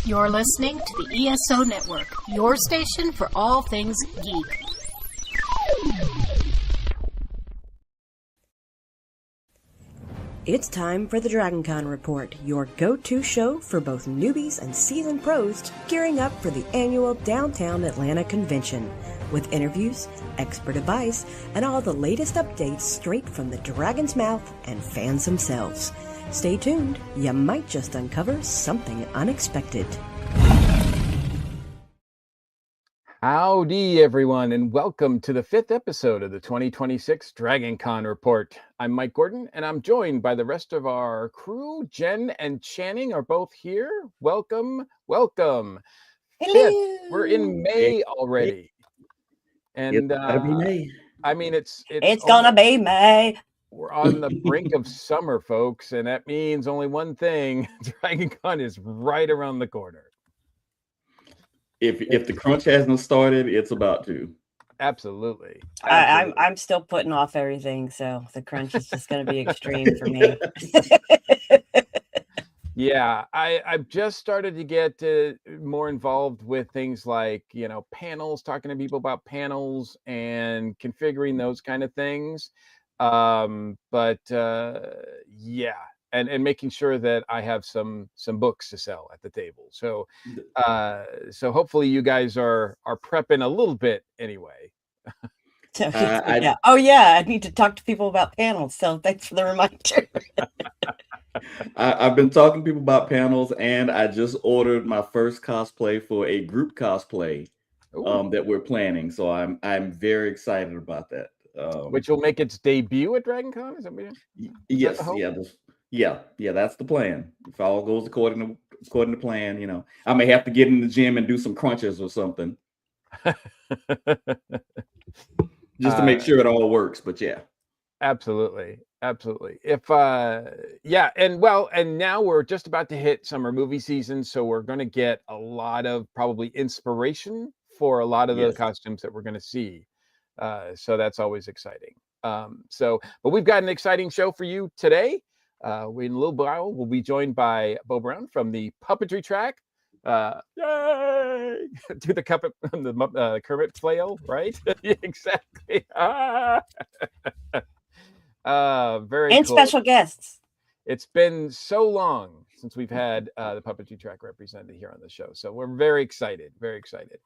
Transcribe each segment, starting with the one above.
You're listening to the ESO Network, your station for all things geek. It's time for the DragonCon Report, your go-to show for both newbies and seasoned pros gearing up for the annual Downtown Atlanta Convention, with interviews, expert advice, and all the latest updates straight from the dragon's mouth and fans themselves. Stay tuned, you might just uncover something unexpected. Howdy, everyone, and welcome to the 5th episode of the 2026 DragonCon Report. I'm Mike Gordon, and I'm joined by the rest of our crew. Jen and Channing are both here. Welcome, welcome. Hello. 5th. We're in May already. And It's gotta be May. I mean, it's gonna be May. We're on the brink of summer, folks, and that means only one thing. DragonCon is right around the corner. If the crunch hasn't started, it's about to. Absolutely. I'm still putting off everything, so the crunch is just going to be extreme for me. Yeah, I've just started to get more involved with things like, panels, talking to people about panels and configuring those kind of things. Yeah. And making sure that I have some books to sell at the table. So hopefully you guys are prepping a little bit anyway. Yeah. Oh yeah, I need to talk to people about panels. So thanks for the reminder. I've been talking to people about panels, and I just ordered my first cosplay for a group cosplay that we're planning. So I'm very excited about that. Which will make its debut at DragonCon? Is that what yes, yeah, that's the plan. If all goes according to plan, I may have to get in the gym and do some crunches or something, just to make sure it all works. But yeah, absolutely. If and now we're just about to hit summer movie season, so we're going to get a lot of probably inspiration for a lot of the costumes that we're going to see. So that's always exciting. But we've got an exciting show for you today. In a little while, we'll be joined by Beau from the Puppetry Track. Yay! Do the Kermit flail, right? Exactly. Very and cool. Special guests. It's been so long since we've had the Puppetry Track represented here on the show, so we're very excited. Very excited.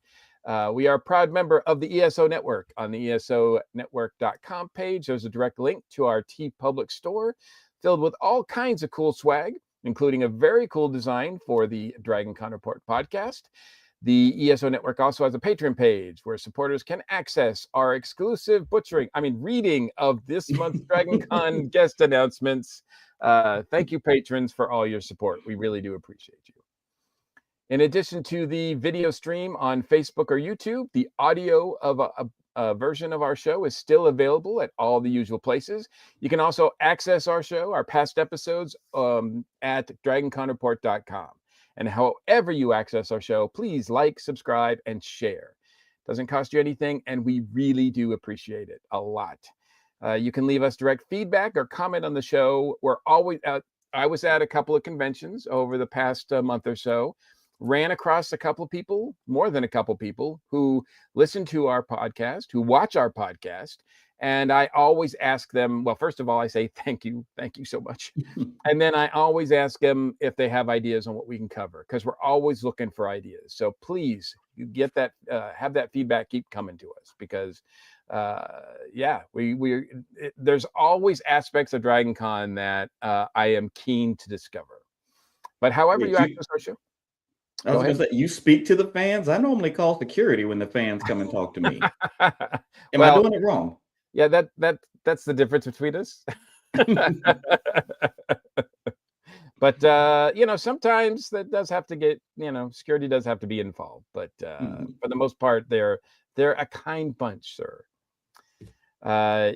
We are a proud member of the ESO Network. On the esonetwork.com page, there's a direct link to our TeePublic store filled with all kinds of cool swag, including a very cool design for the DragonCon Report podcast. The ESO Network also has a Patreon page where supporters can access our exclusive reading of this month's DragonCon guest announcements. Thank you, patrons, for all your support. We really do appreciate you. In addition to the video stream on Facebook or YouTube, the audio of a version of our show is still available at all the usual places. You can also access our show, our past episodes, at dragonconreport.com. And however you access our show, please like, subscribe, and share. Doesn't cost you anything, and we really do appreciate it a lot. You can leave us direct feedback or comment on the show. We're always out. I was at a couple of conventions over the past month or so. Ran across a couple of people, more than a couple of people, who listen to our podcast, who watch our podcast. And I always ask them, well, first of all, I say, thank you so much. And then I always ask them if they have ideas on what we can cover, because we're always looking for ideas. So please get that, have that feedback keep coming to us, because there's always aspects of DragonCon that I am keen to discover. But however you access our show. I was going to say, you speak to the fans. I normally call security when the fans come and talk to me. Am I doing it wrong? Yeah, that's the difference between us. But sometimes that does have to get, security does have to be involved. But for the most part, they're a kind bunch, sir.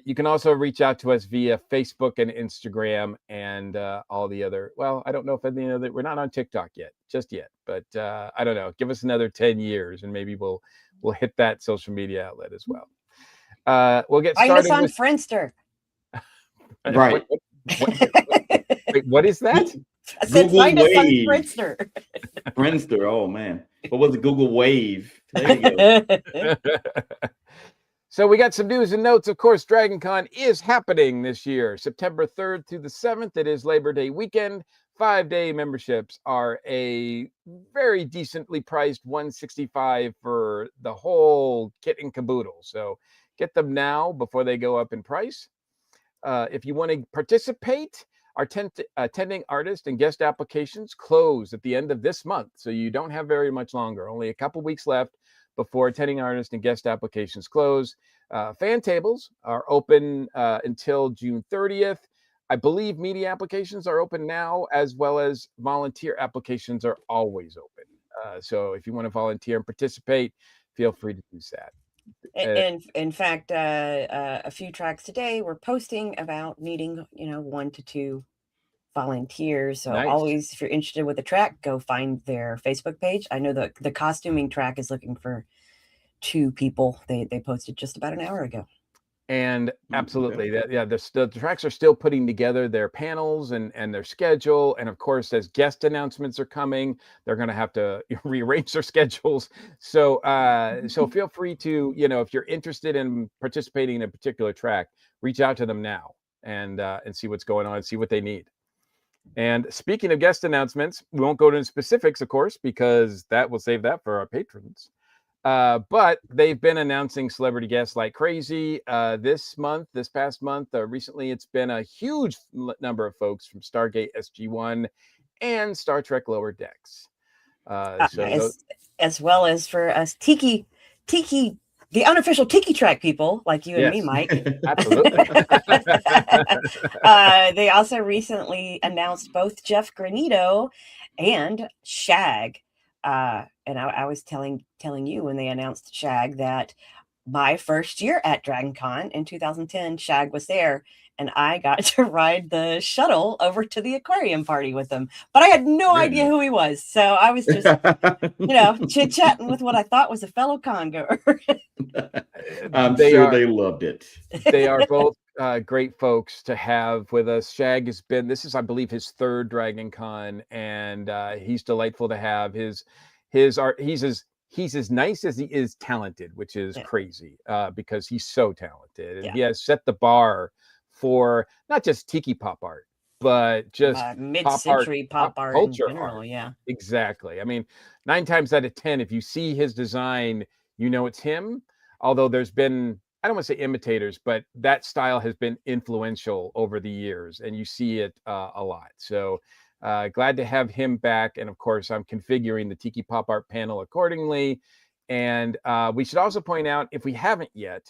You can also reach out to us via Facebook and Instagram and all the other. Well, I don't know if any other. We're not on TikTok just yet. But I don't know. Give us another 10 years, and maybe we'll hit that social media outlet as well. We'll get started. Find us on Friendster. Right. Wait, what is that? I said Google find us on Wave. Friendster. Friendster. Oh man, what was it? Google Wave. There you go. So we got some news and notes. Of course, Dragon Con is happening this year, September 3rd through the 7th. It is Labor Day weekend. 5-day memberships are a very decently priced $165 for the whole kit and caboodle. So get them now before they go up in price. If you want to participate, our attending artist and guest applications close at the end of this month. So you don't have very much longer, only a couple weeks left before attending artist and guest applications close. Fan tables are open until June 30th. I believe media applications are open now, as well as volunteer applications are always open. So if you want to volunteer and participate, feel free to do that. And in fact, a few tracks today were posting about needing, 1 to 2 volunteers. So Nice. always, if you're interested with a track, go find their Facebook page. I know the costuming track is looking for 2 people. They posted just about an hour ago. And absolutely, the tracks are still putting together their panels and their schedule. And of course, as guest announcements are coming, they're going to have to rearrange their schedules. So feel free to, if you're interested in participating in a particular track, reach out to them now and see what's going on and see what they need. And speaking of guest announcements, we won't go into specifics, of course, because we'll save that for our patrons. But they've been announcing celebrity guests like crazy this past month. Recently, it's been a huge number of folks from Stargate SG-1 and Star Trek Lower Decks. As well as for us Tiki, the unofficial Tiki Track people like you and me, Mike. Absolutely. They also recently announced both Jeff Granito and Shag. And I was telling you when they announced Shag that my first year at Dragon Con in 2010, Shag was there, and I got to ride the shuttle over to the aquarium party with him. But I had no idea who he was, so I was just, chit-chatting with what I thought was a fellow congoer. I'm sure they loved it. They are both great folks to have with us. Shag this is, I believe, his 3rd Dragon Con, and he's delightful to have. His art, he's as nice as he is talented, which is crazy because he's so talented. And he has set the bar for not just tiki pop art, but just mid-century pop art culture in general. art. Yeah, exactly. I mean, 9 times out of 10, if you see his design, it's him. Although there's been, I don't want to say imitators, but that style has been influential over the years, and you see it a lot. So glad to have him back. And of course, I'm configuring the Tiki Pop Art panel accordingly. And we should also point out, if we haven't yet,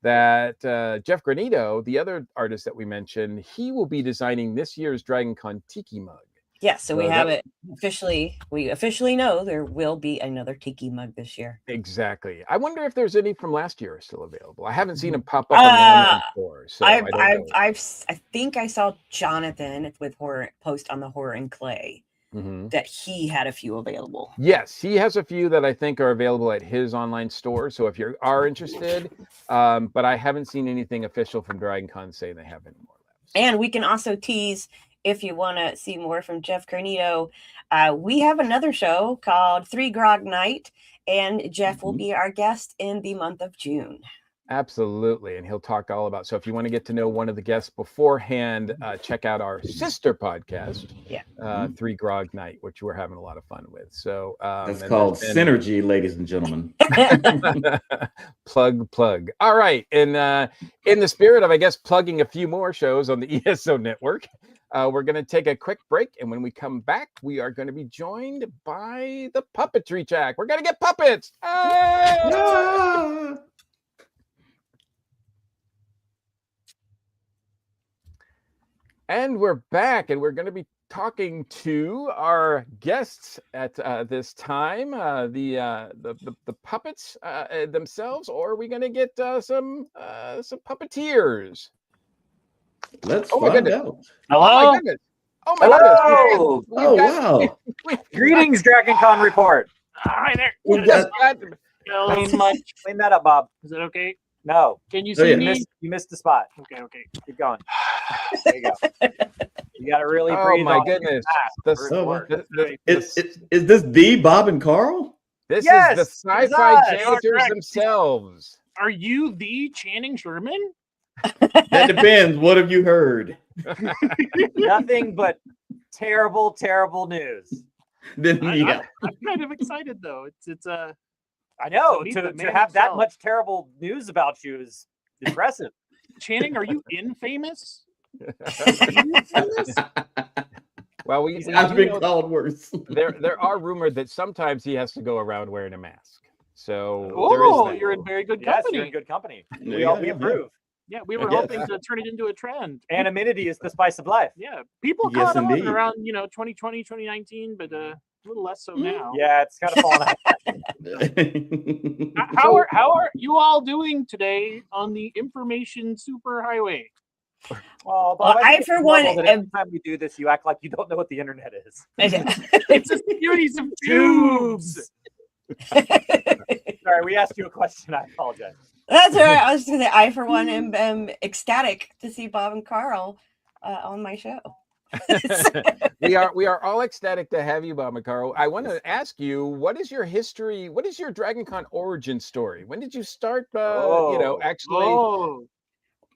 that Jeff Granito, the other artist that we mentioned, he will be designing this year's Dragon Con Tiki mug. Yeah, so we have it officially. We officially know there will be another Tiki mug this year. Exactly. I wonder if there's any from last year are still available. I haven't seen them pop up on the online store. So I think I saw Jonathan with post on the Horror and Clay that he had a few available. Yes, he has a few that I think are available at his online store. So if you are interested, but I haven't seen anything official from Dragon Con saying they have any more left. And we can also tease, if you want to see more from Jeff Granito, we have another show called 3 Grog Night, and Jeff will be our guest in the month of June. Absolutely. And he'll talk all about. So if you want to get to know one of the guests beforehand, check out our sister podcast, 3 Grog Night, which we're having a lot of fun with. So that's called Synergy, ladies and gentlemen. Plug. All right. And in the spirit of, I guess, plugging a few more shows on the ESO network, we're going to take a quick break. And when we come back, we are going to be joined by the Puppetry Track. We're going to get puppets. And we're back, and we're going to be talking to our guests at this time, the puppets themselves, or are we going to get some puppeteers? Let's find out. Hello. Oh my goodness! Oh my goodness! Wow! Greetings, Dragon Con report. Hi there. We got Clean that up, Bob. Is that okay? No. Can you Oh, see yeah. me? You missed the spot. Okay. Keep going. There you go. You got to really Oh breathe. my on goodness! the The, Oh, word. Is this the Bob and Carl? this Yes, is the it's sci-fi us. janitors Correct. themselves. Are you the Channing Sherman? That depends. What have you heard? Nothing but terrible, terrible news. Then yeah. I'm kind of excited though. It's I know. meet the To man have that himself. much terrible news about you is impressive. Channing. Are you infamous? Well, we I've do been know called worse. there are rumored that sometimes he has to go around wearing a mask. So Oh, there is that. you're in very good Yes, company. you're in good company. Yeah, We yeah. approve. Yeah, we were Yes. hoping to turn it into a trend. Anonymity is the spice of life. Yeah, people Yes, caught on indeed. around 2020, 2019, but a little less so now. Yeah, it's kind of fallen out. How are you all doing today on the information superhighway? Well, Well, Bob, I, think for it's one, normal that every time we do this, you act like you don't know what the internet is. It's a series of tubes. Sorry, we asked you a question. I apologize. That's all right. I was going to say, I, for one, am ecstatic to see Bob and Carl on my show. we are all ecstatic to have you, Bob and Carl. I want to ask you, what is your history? What is your DragonCon origin story? When did you start? Actually. Oh,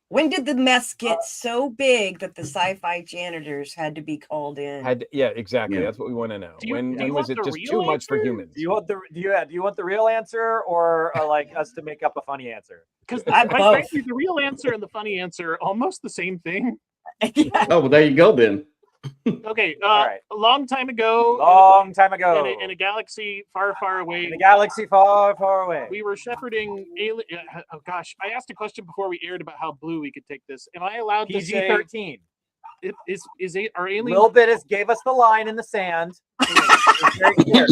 When did the mess get so big that the sci-fi janitors had to be called in? Yeah, exactly. Yeah. That's what we want to know. Do you When want was it the just real too much for answer? humans? Do you want the real answer, or like us to make up a funny answer? because I'm quite both. frankly, the real answer and the funny answer are almost the same thing. Oh, well, there you go then. Okay, All right. a long time ago, Long time ago, in a galaxy far, far away, in a galaxy far, far away. we were shepherding alien. Oh gosh, I asked a question before we aired about how blue we could take this. Am I allowed to say PG-13. our alien? Little bit gave us the line in the sand. It's very clear.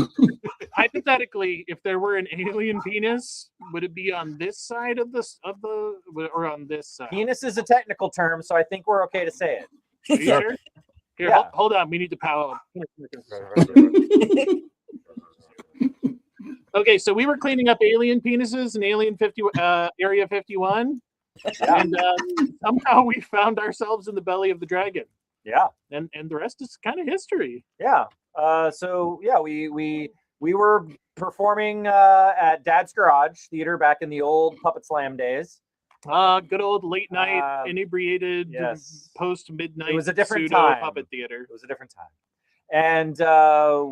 Hypothetically, if there were an alien penis, would it be on this side of or on this side? Penis is a technical term, so I think we're okay to say it. Are you sure? Here, Yeah. hold on. We need to power. Okay, so we were cleaning up alien penises in Area 51, and somehow we found ourselves in the belly of the dragon, Yeah, and the rest is kind of history. yeah. So yeah, we were performing at Dad's Garage Theater back in the old Puppet Slam days. Good old late night, inebriated, yes. post midnight. It was a different pseudo time. puppet theater. It was a different time, and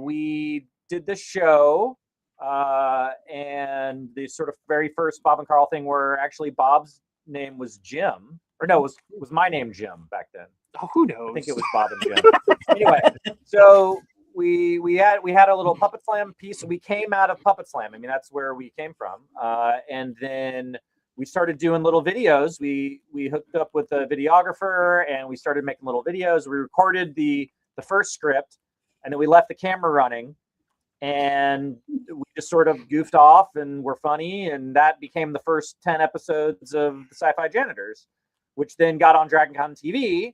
we did this show. And the sort of very first Bob and Carl thing, where actually Bob's name was Jim, or no, it was my name Jim back then. Oh, who knows? I think it was Bob and Jim. Anyway, so we had a little Puppet Slam piece. We came out of Puppet Slam. I mean, that's where we came from. And then we started doing little videos. We hooked up with a videographer, and we started making little videos. We recorded the first script, and then we left the camera running, and we just sort of goofed off and were funny, and that became the first 10 episodes of the Sci-Fi Janitors, which then got on DragonCon TV.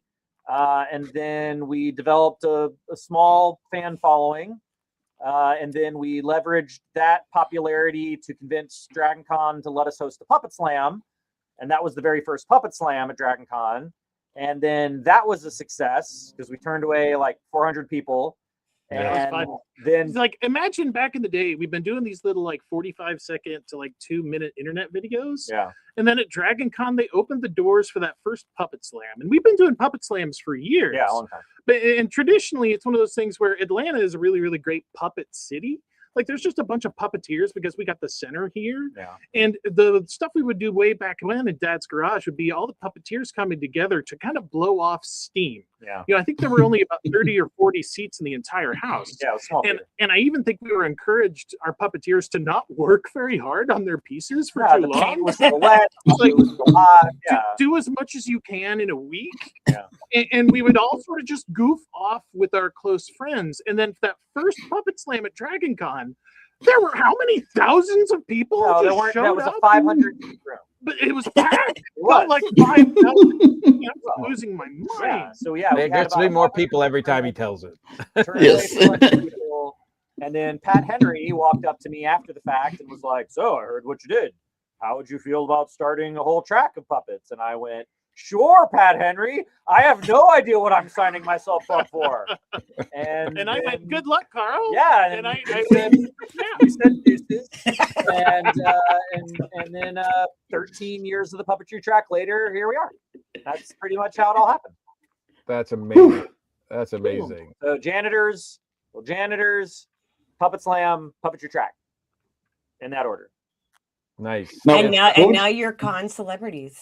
And then we developed a small fan following, and then we leveraged that popularity to convince DragonCon to let us host a Puppet Slam, and that was the very first Puppet Slam at DragonCon. And then that was a success because we turned away like 400 people. Yeah, And it was fun. then It's like, imagine back in the day, we've been doing these little like 45-second to like 2-minute internet videos. yeah, And then at DragonCon, they opened the doors for that first Puppet Slam. And we've been doing Puppet Slams for years. yeah, a long time. And traditionally, it's one of those things where Atlanta is a really, really great puppet city. Like, there's just a bunch of puppeteers because we got the center here. Yeah. And the stuff we would do way back when in Dad's Garage would be all the puppeteers coming together to kind of blow off steam. Yeah. You know, I think there were only about 30 or 40 seats in the entire house. Yeah, it was small. And I even think we were encouraged, our puppeteers, to not work very hard on their pieces for Yeah, too the long. paint was so wet. Like, It was so hot. Yeah. Do as much as you can in a week. Yeah. And we would all sort of just goof off with our close friends. And then for that first Puppet Slam at DragonCon, there were how many thousands of people No, just there weren't. showed That was up? a 500 seat room. But it was packed. It was. felt like 5,000. I was losing my mind. Yeah. So yeah, There we had gets to be about more 500 people every time he tells it. turned Yes. away 400 people. And then Pat Henry walked up to me after the fact and was like, "So I heard what you did. how would you feel about starting a whole track of puppets? And I went, sure, Pat Henry. I have no idea what I'm signing myself up for. And I went, good luck, Carl. Yeah, and I said, you said deuces. And then 13 years of the puppetry track later, here we are. That's pretty much how it all happened. That's amazing. That's amazing. So janitors, Puppet Slam, Puppetry Track, in that order. Nice. And now you're con celebrities.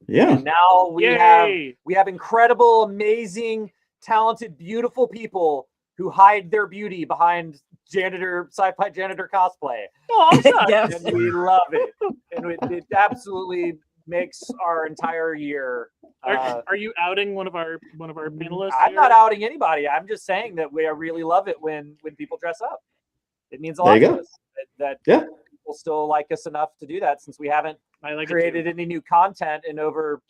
Yeah. And now we Yay. have incredible, amazing, talented, beautiful people who hide their beauty behind sci-fi janitor cosplay. Oh, Yes. And we love it. And it absolutely makes our entire year. Are you outing one of our panelists? I'm here? not outing anybody. I'm just saying that I really love it when people dress up. It means a There lot you to go. us that Yeah. people still like us enough to do that, since we haven't I like created any new content in over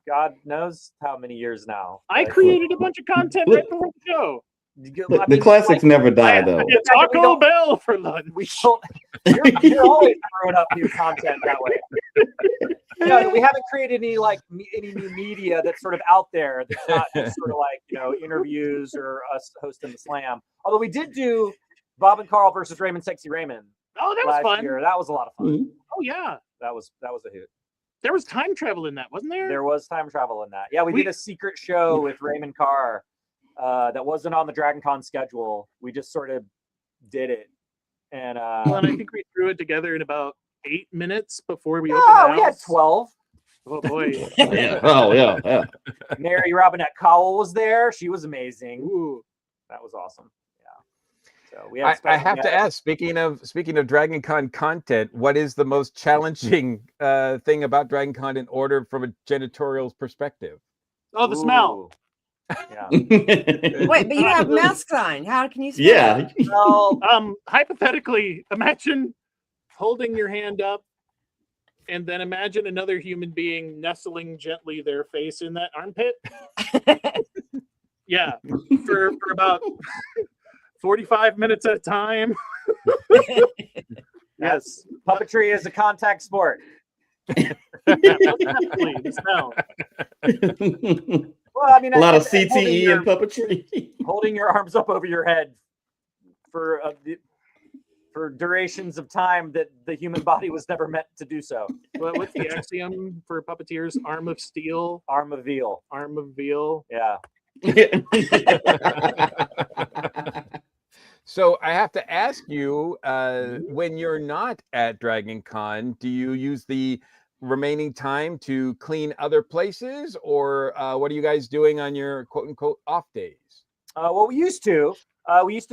God knows how many years now. I But- created a bunch of content right before the show. The classics never die, though. It's Taco Bell for lunch. We don't. You're always throwing up new content that way. No, we haven't created any new media that's sort of out there. That's not just sort of like interviews or us hosting the slam. Although we did do Bob and Carl versus Raymond Sexy Raymond Oh, that was last fun. year. That was a lot of fun. Mhm. Oh yeah, That was a hoot. there was time travel in that, wasn't there? There was time travel in that. Yeah, we did a secret show with Raymond Carr that wasn't on the Dragon Con schedule. We just sort of did it. And Well, and I think we threw it together in about 8 minutes before we opened the house. we had 12. Oh boy. Yeah. Oh, yeah. Mary Robinette Cowell was there. She was amazing. Ooh. That was awesome. Yeah. So we had I have to ask, speaking of Dragon Con content, what is the most challenging thing about Dragon Con in order from a janitorial perspective? Oh, the smell. Ooh. Yeah. Wait, but you have masks on. How can you smell? Yeah. Well, Hypothetically, imagine holding your hand up and then imagine another human being nestling gently their face in that armpit. Yeah, for about 45 minutes at a time. yes, puppetry is a contact sport. Definitely, the smell. Well, I mean, A lot of holding CTE your- and puppetry. holding your arms up over your head for durations of time that the human body was never meant to do so. What's the axiom for puppeteers? Arm of steel, Arm of veal. arm of veal. Yeah. So I have to ask you, when you're not at Dragon Con, do you use the remaining time to clean other places, or what are you guys doing on your quote unquote off days? Well, we used to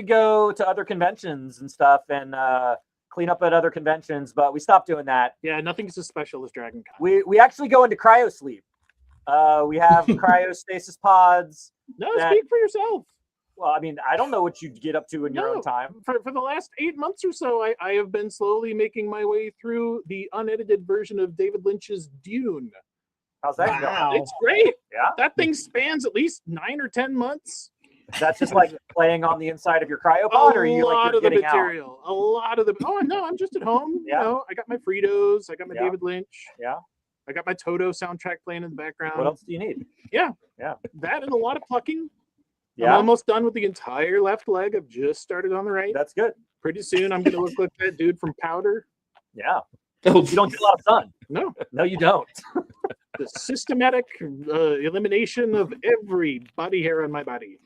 go to other conventions and stuff and clean up at other conventions, but we stopped doing that. Yeah, nothing's as special as Dragon Con. We actually go into cryo sleep. We have cryostasis pods. No, that- speak for yourself. Well, I mean, I don't know what you get up to in your own No. time. For the last 8 months or so, I have been slowly making my way through the unedited version of David Lynch's Dune. How's that Wow. going? It's great. Yeah, That thing spans at least 9 or 10 months. that's just like playing on the inside of your cryopod, or A you lot like of you're the getting out. material. A lot of the. Oh no, I'm just at home. Yeah. You know, I got my Fritos. I got my Yeah. David Lynch. Yeah. I got my Toto soundtrack playing in the background. What else do you need? That and a lot of plucking. I'm Yeah, almost done with the entire left leg. I've just started on the right. that's good. Pretty soon, I'm gonna look like that dude from Powder. Yeah, Oh, you don't get a lot of sun. No, No, you don't. the systematic elimination of every body hair on my body.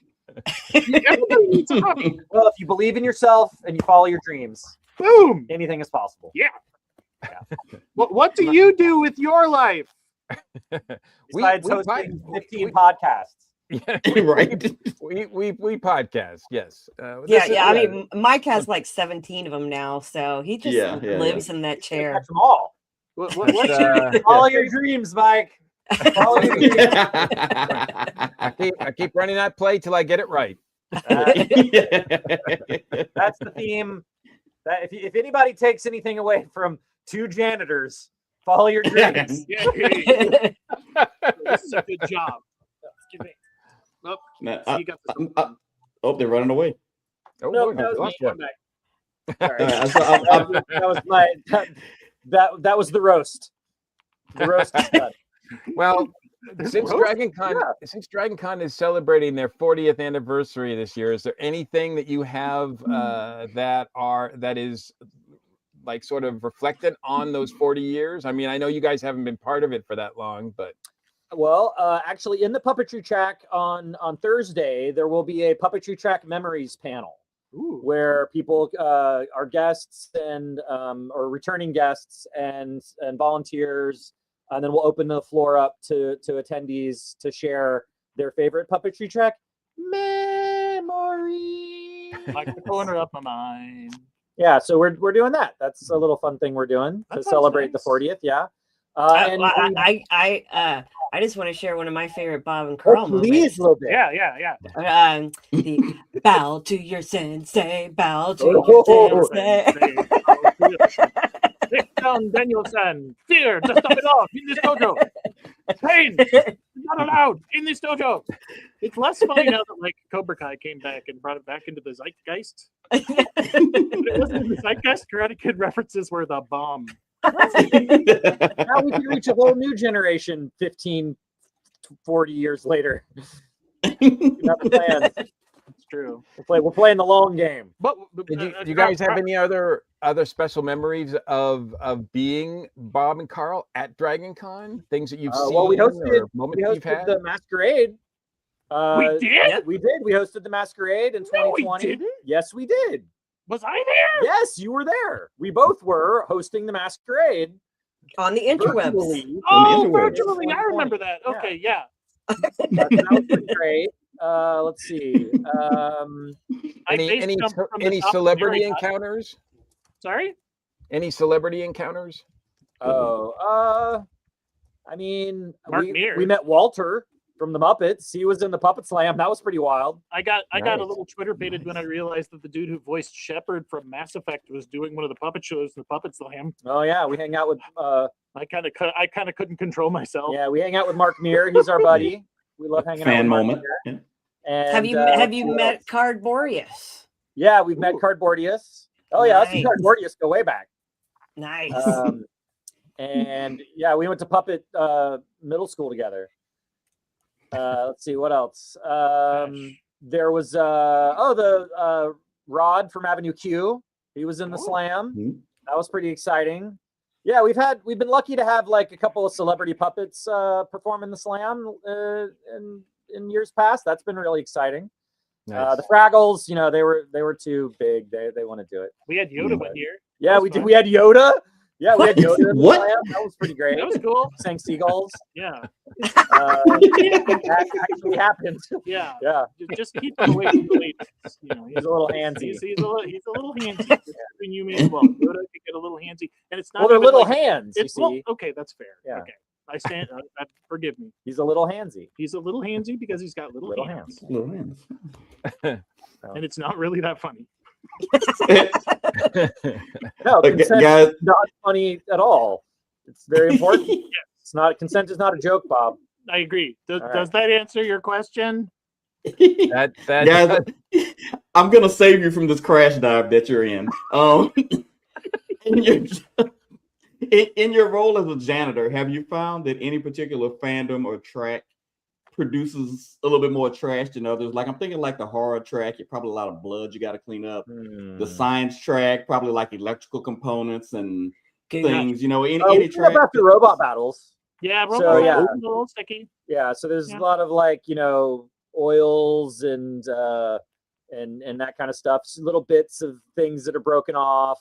Everybody needs a hobby. Well, if you believe in yourself and you follow your dreams, Boom. anything is possible. What do you do with your life? Besides we hosting pod- 15 we- podcasts. Yeah, right. we podcast. Yes. Yeah, This is- yeah. I mean, Mike has like 17 of them now, so he just Yeah, lives in that chair. Catch them all. What Follow your dreams, Mike. Follow your dreams. I keep running that play till I get it right. That's the theme. That if anybody takes anything away from two janitors, follow your dreams. Yeah, hey, this is a good job. Excuse me. Oh, Now, so you got this. oh, they're running away. Oh, No, Lord, that was lost me. one. I'm back. Sorry. All right, That was my. That was the roast. The roast is done. Well, since roast? Dragon Con is celebrating their 40th anniversary this year, is there anything that you have that is like sort of reflected on those 40 years? I mean, I know you guys haven't been part of it for that long, but Well, actually, in the Puppetry Track on Thursday, there will be a Puppetry Track Memories panel. Ooh. Where people are guests and or returning guests and volunteers, and then we'll open the floor up to attendees to share their favorite Puppetry Track memory. Like the corner of my mind. Yeah, so we're doing that. That's a little fun thing we're doing That to sounds celebrate nice. the 40th. Yeah. I just want to share one of my favorite Bob and Carl Please, a little bit. Yeah. the bow to your sensei, bow to Oh, your sensei. Take down Daniel-san. Fear to stop it off in this dojo. Pain not allowed in this dojo. It's less funny now that like Cobra Kai came back and brought it back into the zeitgeist. But it wasn't in the zeitgeist. Karate Kid references were the bomb. Now we can reach a whole new generation 15 to 40 years later. We have a plan. It's true. We're playing the long game. But do you guys have any other special memories of being Bob and Carl at Dragon Con? Things that you've seen Well, we hosted, or moments you've had? the Masquerade. we did? Yeah, we did. We hosted the Masquerade in No, we 2020. didn't. Yes, we did. Was I there? Yes, you were there. We both were hosting the Masquerade. On the interwebs. virtually. Oh, interwebs. virtually. I remember that. Yeah. Okay, yeah. That was pretty great. Let's see. I Any base jumped from the any top of celebrity Mary Hut. encounters? Sorry? Any celebrity encounters? I mean, Mark we Mears. met Walter from the Muppets. He was in the Puppet Slam. That was pretty wild. I got a Nice. little Twitter baited when I realized that the dude who voiced Shepard from Mass Effect was doing one of the puppet shows in the Puppet Slam. Oh yeah, we hang out with I kind of couldn't control myself. we hang out with Mark Meir. He's our buddy. We love hanging out Fan with Mark moment. Meir. Yeah. And, Have you who met else? Cardboreus? Yeah, we've met Cardboardius. Oh yeah, us and Nice. Cardboardius go way back. Nice. And yeah, we went to Puppet middle school together. Let's see what else. There was the Rod from Avenue Q. He was in the slam. Mhm. That was pretty exciting. Yeah, we've been lucky to have like a couple of celebrity puppets perform in the slam in years past. That's been really exciting. Nice. The Fraggles, they were too big. They want to do it. We had Yoda one year. Yeah, That we was did. fun. We had Yoda. Yeah, we had Yoda. In the What? slam. That was pretty great. That was cool. Sang seagulls. Yeah. That actually happened. Yeah. Yeah, Just keep him away from the ladies. he's a little handsy. He's a little handsy. Between you, me, as well. Yoda can get a little handsy, and it's not. Well, they're even little like- hands. You It's well, see, okay. That's fair. Yeah. Okay. I stand. Forgive me. he's a little handsy. He's a little handsy because he's got little hands, hands. Little hands. and it's not really that funny. No, Okay, consent guys. is not funny at all. It's very important. It's not consent is not a joke, Bob. I agree. Does, All right. does that answer your question? that Guys, I'm gonna save you from this crash dive that you're in. In your role as a janitor, have you found that any particular fandom or track produces a little bit more trash than others? Like I'm thinking like the horror track, you probably a lot of blood you got to clean up. The science track, probably like electrical components and things. Any we clean up track. after robot battles. Yeah, So, Robot yeah. was a little sticky. Yeah, so there's Yeah. a lot of like oils and that kind of stuff. Little bits of things that are broken off.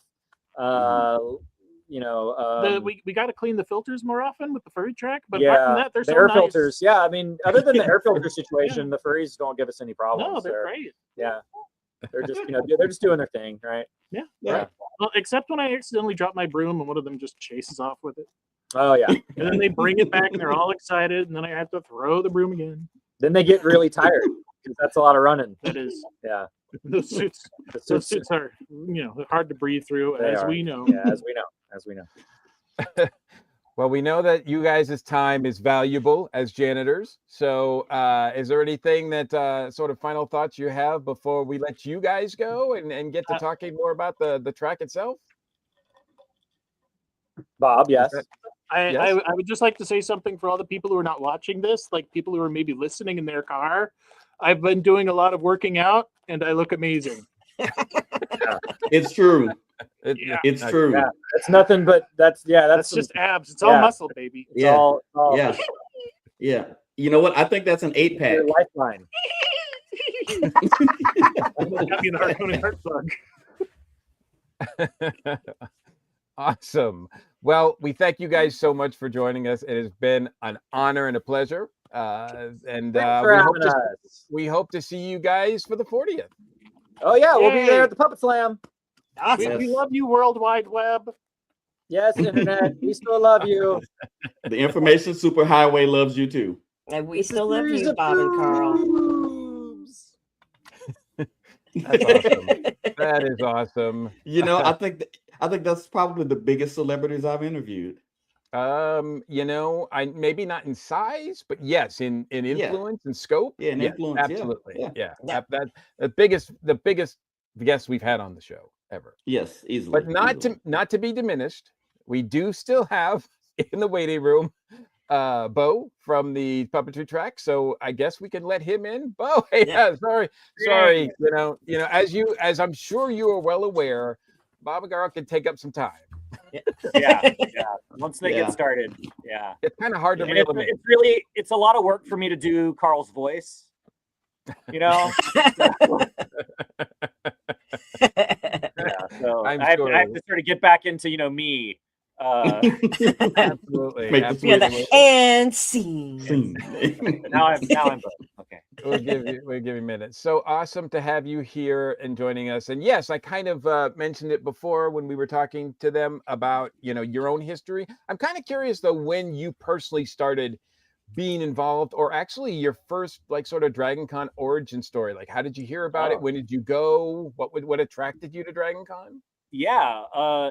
We got to clean the filters more often with the furry track, but apart yeah, from that, they're the so air nice. filters. Yeah, I mean, other than the air filter situation, the furries don't give us any problems. No, they're great. Yeah, they're just they're just doing their thing, right? Yeah. Yeah. Well, except when I accidentally drop my broom and one of them just chases off with it, Oh yeah. and then they bring it back and they're all excited, and then I have to throw the broom again. Then they get really tired because that's a lot of running. That is, Yeah. those suits. The Those suits- suits are, hard to breathe through, They as are. we know. Yeah, as we know. Well, we know that you guys' time is valuable as janitors. So is there anything that sort of final thoughts you have before we let you guys go and get to talking more about the track itself? Bob, yes. I, Yes? I would just like to say something for all the people who are not watching this, like people who are maybe listening in their car. I've been doing a lot of working out, and I look amazing. It's true. Yeah. It's true. Yeah, it's nothing but that's That's some- just abs. It's all yeah. muscle, baby. it's Yeah. all Yeah. Yeah. You know what? I think that's an 8-pack. your lifeline. Almost got me in the heart plug. Awesome. Well, we thank you guys so much for joining us. It has been an honor and a pleasure. And Thanks for having us. we hope to see you guys for the 40th. Oh yeah, we'll be Yay. there at the Puppet Slam. Awesome. We love you, World Wide Web. Yes, internet, we still love you. The information superhighway loves you too. And we still love you, Bob and Carl. That's awesome. That is awesome. You know, I think that's probably the biggest celebrities I've interviewed. You know, I maybe not in size, but yes, in influence and scope. Yeah, and influence, yeah, absolutely. yeah. Yeah. That the biggest guest we've had on the show ever. Yes, easily. But easily. not to be diminished, we do still have in the waiting room Beau from the Puppetry Track. So I guess we can let him in. Beau, hey, Yeah. sorry. You know, as I'm sure you are well aware, Bob and Carl can take up some time. Yeah. Once they Yeah. get started, yeah. It's kind of hard to And reel them in. it's a lot of work for me to do Carl's voice. You know? Yeah, so I'm I sure. have to sort of get back into, me. Absolutely. Make the absolutely. Yeah, the and scene. Now I'm both. Okay. We'll give you a minute. So awesome to have you here and joining us. And yes, I kind of mentioned it before when we were talking to them about, your own history. I'm kind of curious though, when you personally started being involved, or actually your first sort of Dragon Con origin story. Like, how did you hear about it? When did you go? What attracted you to Dragon Con? Yeah.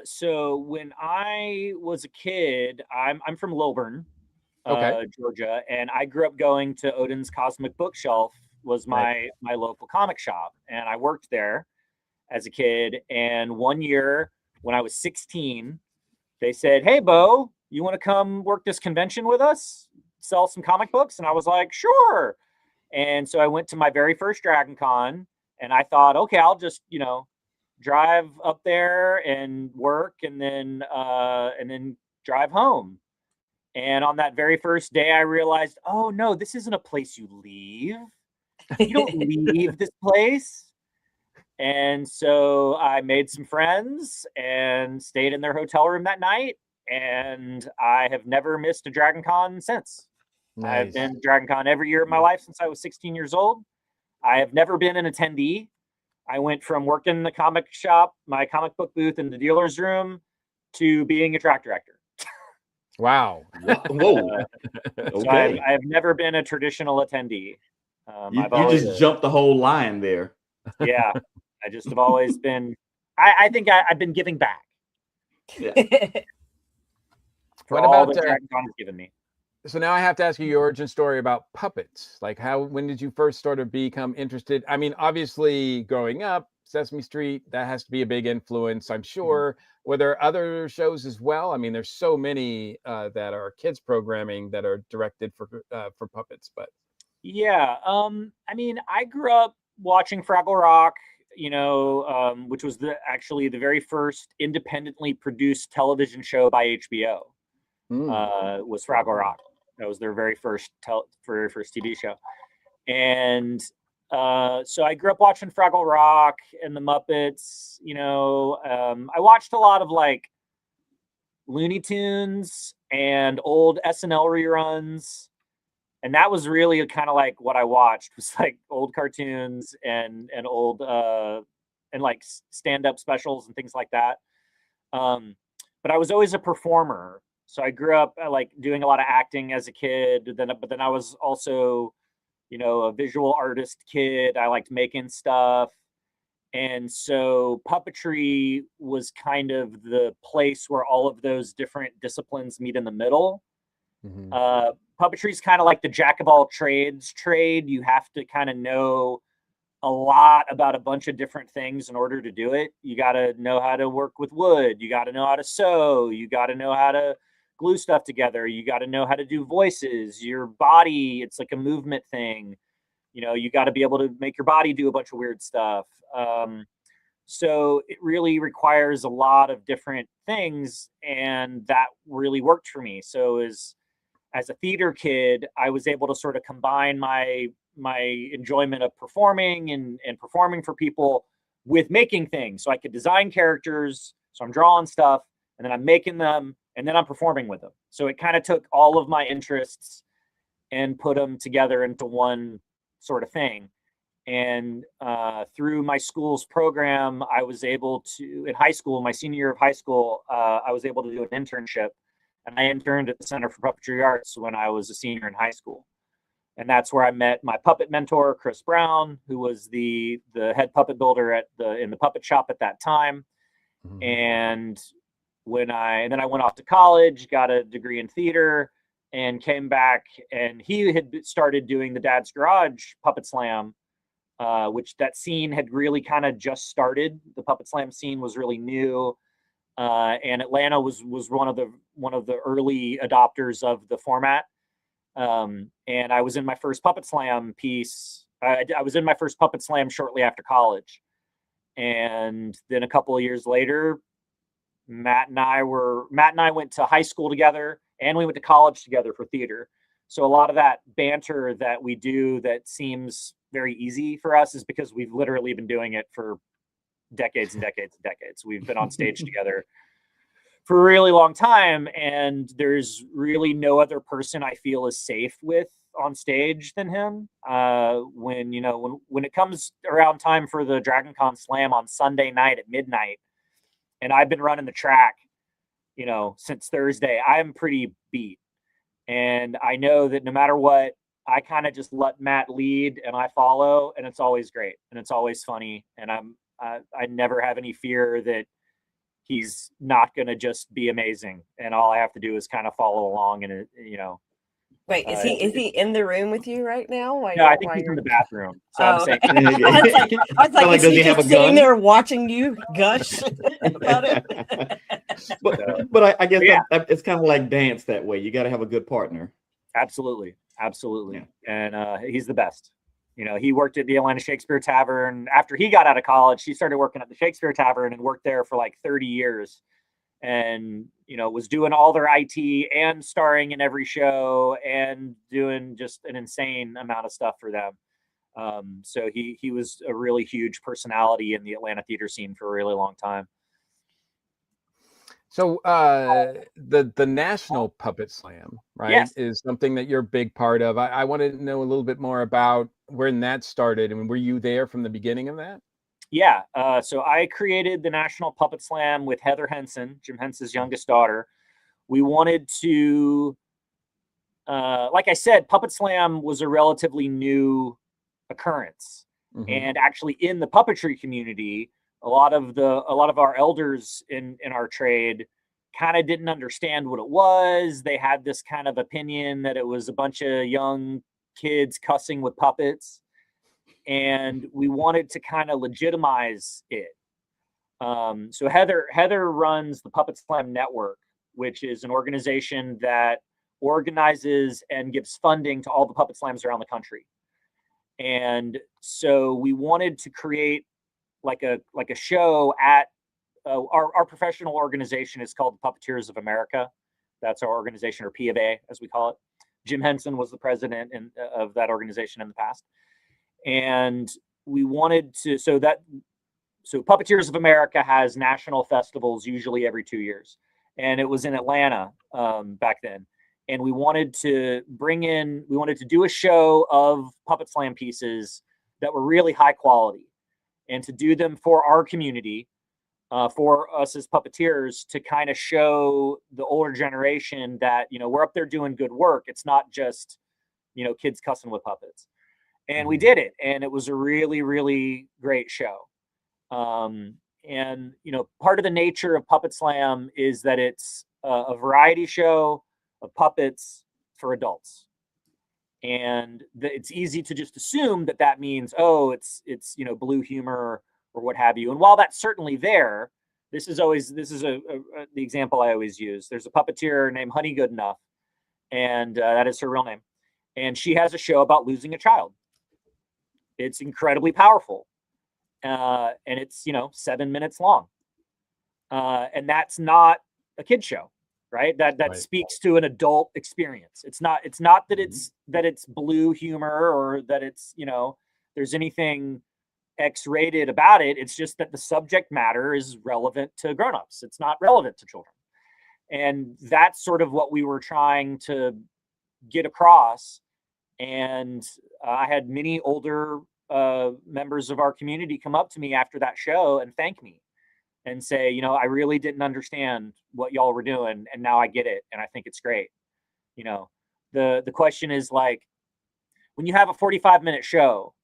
So when I was a kid, I'm from Lilburn, Okay. Georgia, and I grew up going to Odin's Cosmic Bookshelf was my local comic shop, and I worked there as a kid. And one year when I was 16, they said, "Hey, Beau, you want to come work this convention with us? Sell some comic books?" And I was like, "Sure." And so I went to my very first Dragon Con, and I thought, okay, I'll just drive up there and work, and then drive home. And on that very first day, I realized, oh no, this isn't a place you leave. You don't leave this place. And so I made some friends and stayed in their hotel room that night. And I have never missed a Dragon Con since. Nice. I've been to Dragon Con every year of my life since I was 16 years old. I have never been an attendee. I went from working in the comic shop, my comic book booth in the dealer's room, to being a track director. Wow. Whoa. So Okay. I have never been a traditional attendee. You I've always, just jumped the whole line there. yeah, I just have always been. I think I've been giving back Yeah. for What all about, that Dragon Con has given me. So now I have to ask you your origin story about puppets. Like, when did you first sort of become interested? I mean, obviously growing up, Sesame Street, that has to be a big influence, I'm sure. Were there other shows as well? I mean, there's so many that are kids programming that are directed for puppets, but Yeah, I mean, I grew up watching Fraggle Rock, which was actually the very first independently produced television show by HBO. Was Fraggle Rock. That was their very first TV show. And so I grew up watching Fraggle Rock and the Muppets. I watched a lot of Looney Tunes and old SNL reruns. And that was really kind of what I watched, was old cartoons and old and stand-up specials and things like that. But I was always a performer. So I grew up doing a lot of acting as a kid. But then I was also, a visual artist kid. I liked making stuff. And so puppetry was kind of the place where all of those different disciplines meet in the middle. Puppetry is kind of like the jack of all trades trade. You have to kind of know a lot about a bunch of different things in order to do it. You got to know how to work with wood. You got to know how to sew. You got to know how to glue stuff together. You got to know how to do voices. Your body, it's like a movement thing. You know, you got to be able to make your body do a bunch of weird stuff. So it really requires a lot of different things, and that really worked for me. So as a theater kid, I was able to sort of combine my enjoyment of performing and performing for people with making things. So I could design characters. So I'm drawing stuff and then I'm making them and then I'm performing with them. So it kind of took all of my interests and put them together into one sort of thing. And through my school's program, I was able to, in high school, my senior year of high school, I was able to do an internship. And I interned at the Center for Puppetry Arts when I was a senior in high school. And that's where I met my puppet mentor, Chris Brown, who was the head puppet builder in the puppet shop at that time. Mhm. And then I went off to college, got a degree in theater, and came back. And he had started doing the Dad's Garage Puppet Slam, which that scene had really kind of just started. The Puppet Slam scene was really new. And Atlanta was one of the early adopters of the format. And I was in my first Puppet Slam piece. I was in my first Puppet Slam shortly after college. And then a couple of years later, Matt and I went to high school together and we went to college together for theater. So a lot of that banter that we do that seems very easy for us is because we've literally been doing it for decades and decades and decades. We've been on stage together for a really long time, and there's really no other person I feel is safe with on stage than him. When it comes around time for the Dragon Con Slam on Sunday night at midnight, and I've been running the track, since Thursday, I'm pretty beat. And I know that no matter what, I kind of just let Matt lead and I follow, and it's always great and it's always funny. And I never have any fear that he's not going to just be amazing. And all I have to do is kind of follow along and, Wait, is he in the room with you right now? No, I think he's in the bathroom. So I'm saying, I was like, is does he he have just a sitting gun? there watching you gush about it? But I guess Yeah. it's kind of like dance that way. You got to have a good partner. absolutely. Yeah. And he's the best. He worked at the Atlanta Shakespeare Tavern. After he got out of college, he started working at the Shakespeare Tavern and worked there for like 30 years. And, was doing all their IT and starring in every show and doing just an insane amount of stuff for them. So he was a really huge personality in the Atlanta theater scene for a really long time. So the National Puppet Slam, right, Yes. is something that you're a big part of. I want to know a little bit more about when that started. I mean, were you there from the beginning of that? Yeah. So I created the National Puppet Slam with Heather Henson, Jim Henson's youngest daughter. We wanted to, like I said, Puppet Slam was a relatively new occurrence. Mhm. And actually in the puppetry community, a lot of our elders in our trade kind of didn't understand what it was. They had this kind of opinion that it was a bunch of young kids cussing with puppets. And we wanted to kind of legitimize it. So Heather runs the Puppet Slam Network, which is an organization that organizes and gives funding to all the Puppet Slams around the country. And so we wanted to create like a show at our professional organization is called the Puppeteers of America. That's our organization, or P of A, as we call it. Jim Henson was the president of that organization in the past. And we wanted to, so Puppeteers of America has national festivals usually every 2 years. And it was in Atlanta back then. And we wanted to do a show of Puppet Slam pieces that were really high quality and to do them for our community, for us as puppeteers, to kind of show the older generation that, we're up there doing good work. It's not just, kids cussing with puppets. And we did it, and it was a really, really great show. And part of the nature of Puppet Slam is that it's a variety show of puppets for adults. And it's easy to just assume that that means, oh, it's blue humor or what have you. And while that's certainly there, this is the example I always use. There's a puppeteer named Honey Goodenough, and that is her real name. And she has a show about losing a child. It's incredibly powerful, and it's 7 minutes long, and that's not a kid show, right? That Right. speaks to an adult experience. It's not that it's blue humor or that it's there's anything X-rated about it. It's just that the subject matter is relevant to grown-ups. It's not relevant to children, and that's sort of what we were trying to get across. And I had many older members of our community come up to me after that show and thank me and say, I really didn't understand what y'all were doing, and now I get it, and I think it's great. The question is, like, when you have a 45-minute show,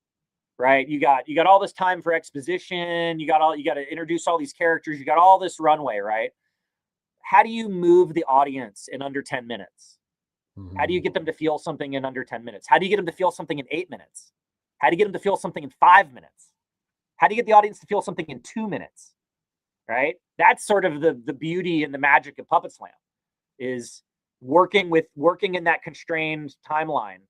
right? You got all this time for exposition. You got to introduce all these characters. You got all this runway, right? How do you move the audience in under 10 minutes? Mm-hmm. How do you get them to feel something in under 10 minutes? How do you get them to feel something in 8 minutes? How do you get them to feel something in 5 minutes? How do you get the audience to feel something in 2 minutes? Right? That's sort of the beauty and the magic of Puppet Slam, is working in that constrained timeline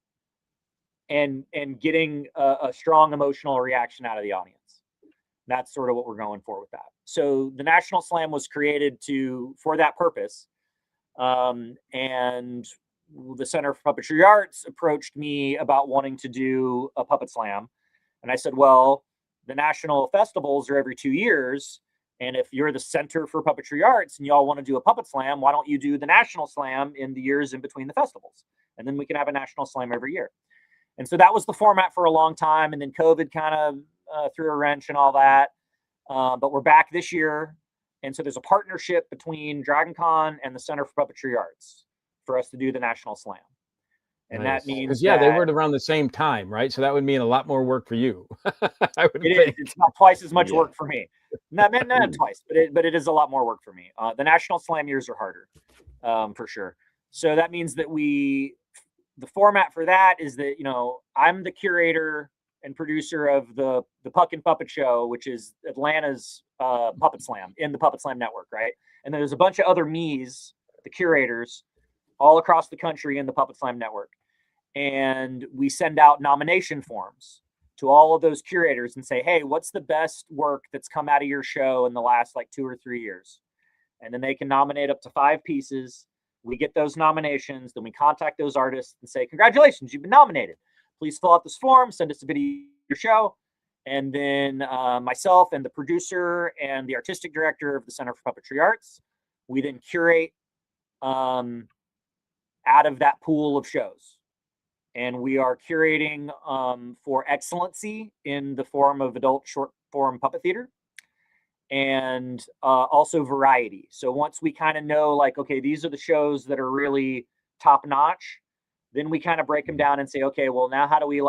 and getting a strong emotional reaction out of the audience. That's sort of what we're going for with that. So the National Slam was created for that purpose. And the Center for Puppetry Arts approached me about wanting to do a Puppet Slam. And I said, well, the national festivals are every 2 years. And if you're the Center for Puppetry Arts and y'all want to do a Puppet Slam, why don't you do the National Slam in the years in between the festivals? And then we can have a National Slam every year. And so that was the format for a long time. And then COVID kind of threw a wrench and all that. But we're back this year. And so there's a partnership between DragonCon and the Center for Puppetry Arts for us to do the National Slam. And Nice. that means they were around the same time, right? So that would mean a lot more work for you. I would think. It's not twice as much work for me. Not twice, but it is a lot more work for me. The National Slam years are harder, for sure. So that means that the format for that is that, I'm the curator and producer of the Puck and Puppet Show, which is Atlanta's Puppet Slam in the Puppet Slam network, right? And there's a bunch of other me's, the curators, all across the country in the Puppet Slam network. And we send out nomination forms to all of those curators and say, hey, what's the best work that's come out of your show in the last 2 or 3 years? And then they can nominate up to 5 pieces. We get those nominations. Then we contact those artists and say, congratulations, you've been nominated. Please fill out this form, send us a video of your show. And then myself and the producer and the artistic director of the Center for Puppetry Arts, we then curate out of that pool of shows. And we are curating for excellency in the form of adult short form puppet theater, and also variety. So once we kind of know, okay, these are the shows that are really top notch, then we kind of break them down and say, okay, well, now how do we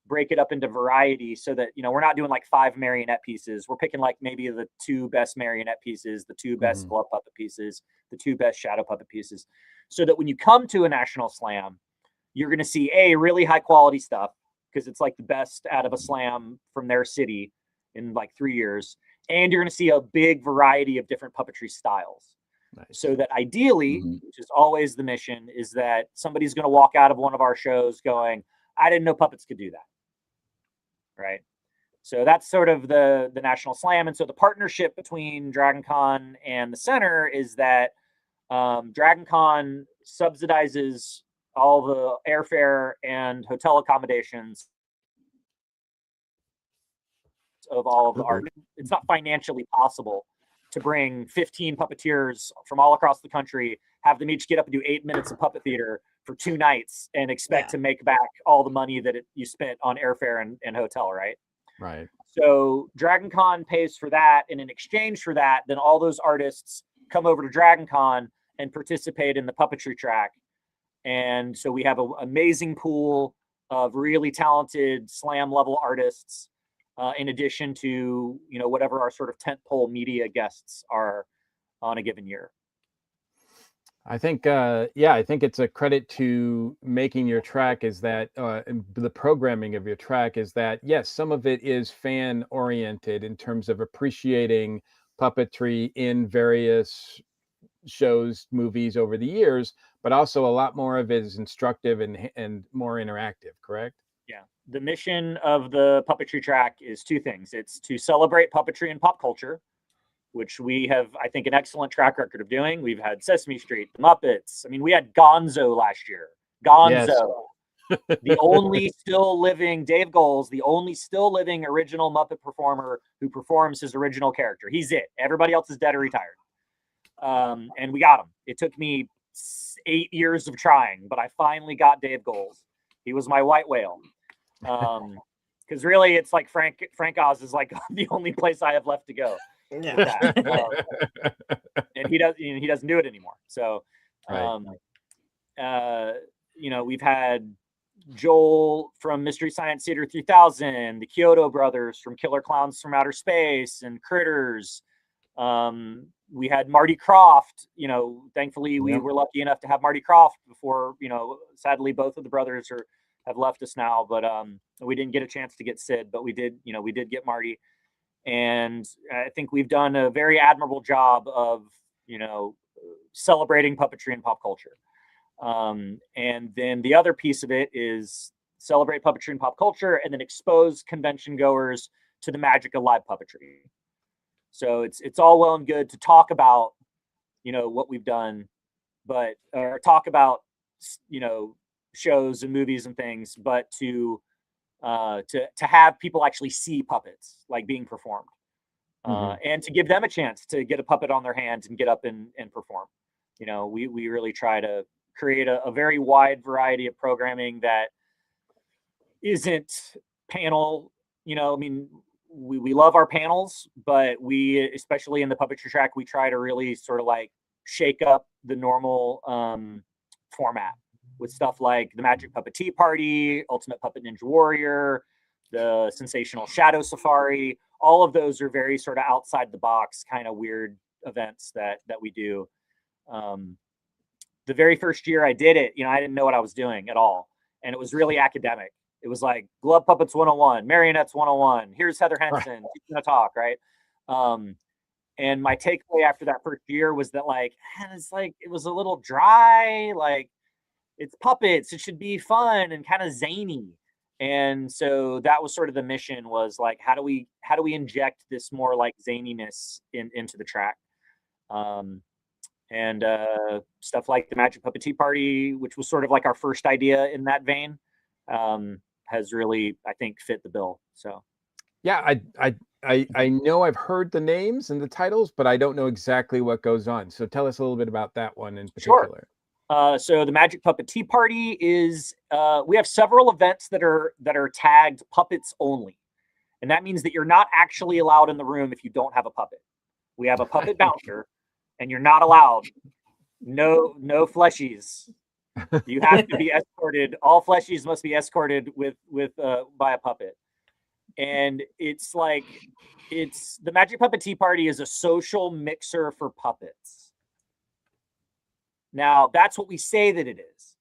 break it up into variety so that, we're not doing 5 marionette pieces. We're picking maybe the 2 best marionette pieces, the 2 best glove puppet pieces, the 2 best shadow puppet pieces, so that when you come to a National Slam, you're going to see really high quality stuff, because it's the best out of a slam from their city in 3 years. And you're going to see a big variety of different puppetry styles. Nice. So that ideally, which is always the mission, is that somebody's going to walk out of one of our shows going, I didn't know puppets could do that. Right. So that's sort of the National Slam. And so the partnership between DragonCon and the center is that DragonCon subsidizes all the airfare and hotel accommodations of all of the art. It's not financially possible to bring 15 puppeteers from all across the country, have them each get up and do 8 minutes of puppet theater for 2 nights and expect to make back all the money that you spent on airfare and hotel, right? Right. So DragonCon pays for that, and in exchange for that, then all those artists come over to DragonCon and participate in the Puppetry Track. And so we have an amazing pool of really talented slam level artists, in addition to, whatever our sort of tentpole media guests are on a given year. I think, I think it's a credit to making your track is that and the programming of your track is that, yes, some of it is fan oriented in terms of appreciating puppetry in various shows, movies over the years, but also a lot more of it is instructive and more interactive, correct? Yeah. The mission of the Puppetry Track is two things. It's to celebrate puppetry and pop culture, which we have, I think, an excellent track record of doing. We've had Sesame Street, The Muppets. I mean, we had Gonzo last year. Yes. Gonzo, the only still living, Dave Goles, the only still living original Muppet performer who performs his original character. He's it. Everybody else is dead or retired. And we got him. It took me 8 years of trying, but I finally got Dave Goles. He was my white whale. Because really, it's like Frank Oz is like the only place I have left to go. Yeah. With that. And he doesn't do it anymore. So, we've had Joel from Mystery Science Theater 3000, the Kyoto brothers from Killer Clowns from Outer Space and Critters. We had Marty Krofft. Thankfully we were lucky enough to have Marty Krofft before. Sadly both of the brothers have left us now, but we didn't get a chance to get Sid, but we did get Marty. And I think we've done a very admirable job of, celebrating puppetry and pop culture. And then the other piece of it is celebrate puppetry and pop culture and then expose convention goers to the magic of live puppetry. So it's all well and good to talk about, what we've done, or talk about, shows and movies and things, but to have people actually see puppets like being performed, and to give them a chance to get a puppet on their hands and get up and perform. We really try to create a very wide variety of programming that isn't panel. We love our panels, but we, especially in the Puppetry Track, we try to really sort of like shake up the normal format with stuff like the Magic Puppet Tea Party, Ultimate Puppet Ninja Warrior, the Sensational Shadow Safari. All of those are very sort of outside the box, kind of weird events that we do. The very first year I did it, I didn't know what I was doing at all. And it was really academic. It was like Glove Puppets 101, Marionettes 101. Here's Heather Henson teaching a talk, right? And my takeaway after that first year was that it was a little dry. Like, it's puppets. It should be fun and kind of zany. And so that was sort of the mission, was like, how do we inject this more like zaniness into the track? And stuff like the Magic Puppet Tea Party, which was sort of like our first idea in that vein, has really, I think, fit the bill. So, yeah, I know I've heard the names and the titles, but I don't know exactly what goes on. So tell us a little bit about that one in particular. Sure. So the Magic Puppet Tea Party is, we have several events that are tagged puppets only. And that means that you're not actually allowed in the room if you don't have a puppet. We have a puppet bouncer, and you're not allowed. No fleshies. You have to be escorted. All fleshies must be escorted with by a puppet. And it's the Magic Puppet Tea Party is a social mixer for puppets. Now, that's what we say that it is.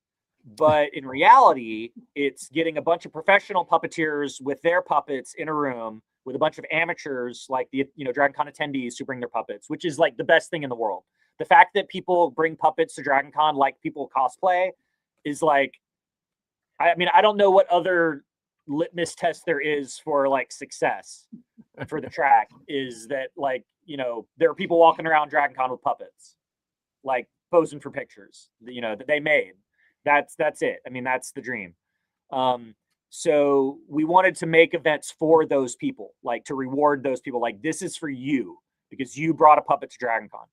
But in reality, it's getting a bunch of professional puppeteers with their puppets in a room with a bunch of amateurs, like the DragonCon attendees who bring their puppets, which is like the best thing in the world. The fact that people bring puppets to DragonCon like people cosplay is like, I don't know what other litmus test there is for like success for the track, is that there are people walking around DragonCon with puppets, like posing for pictures, that they made. That's it. That's the dream. So we wanted to make events for those people, like to reward those people. Like, this is for you because you brought a puppet to DragonCon.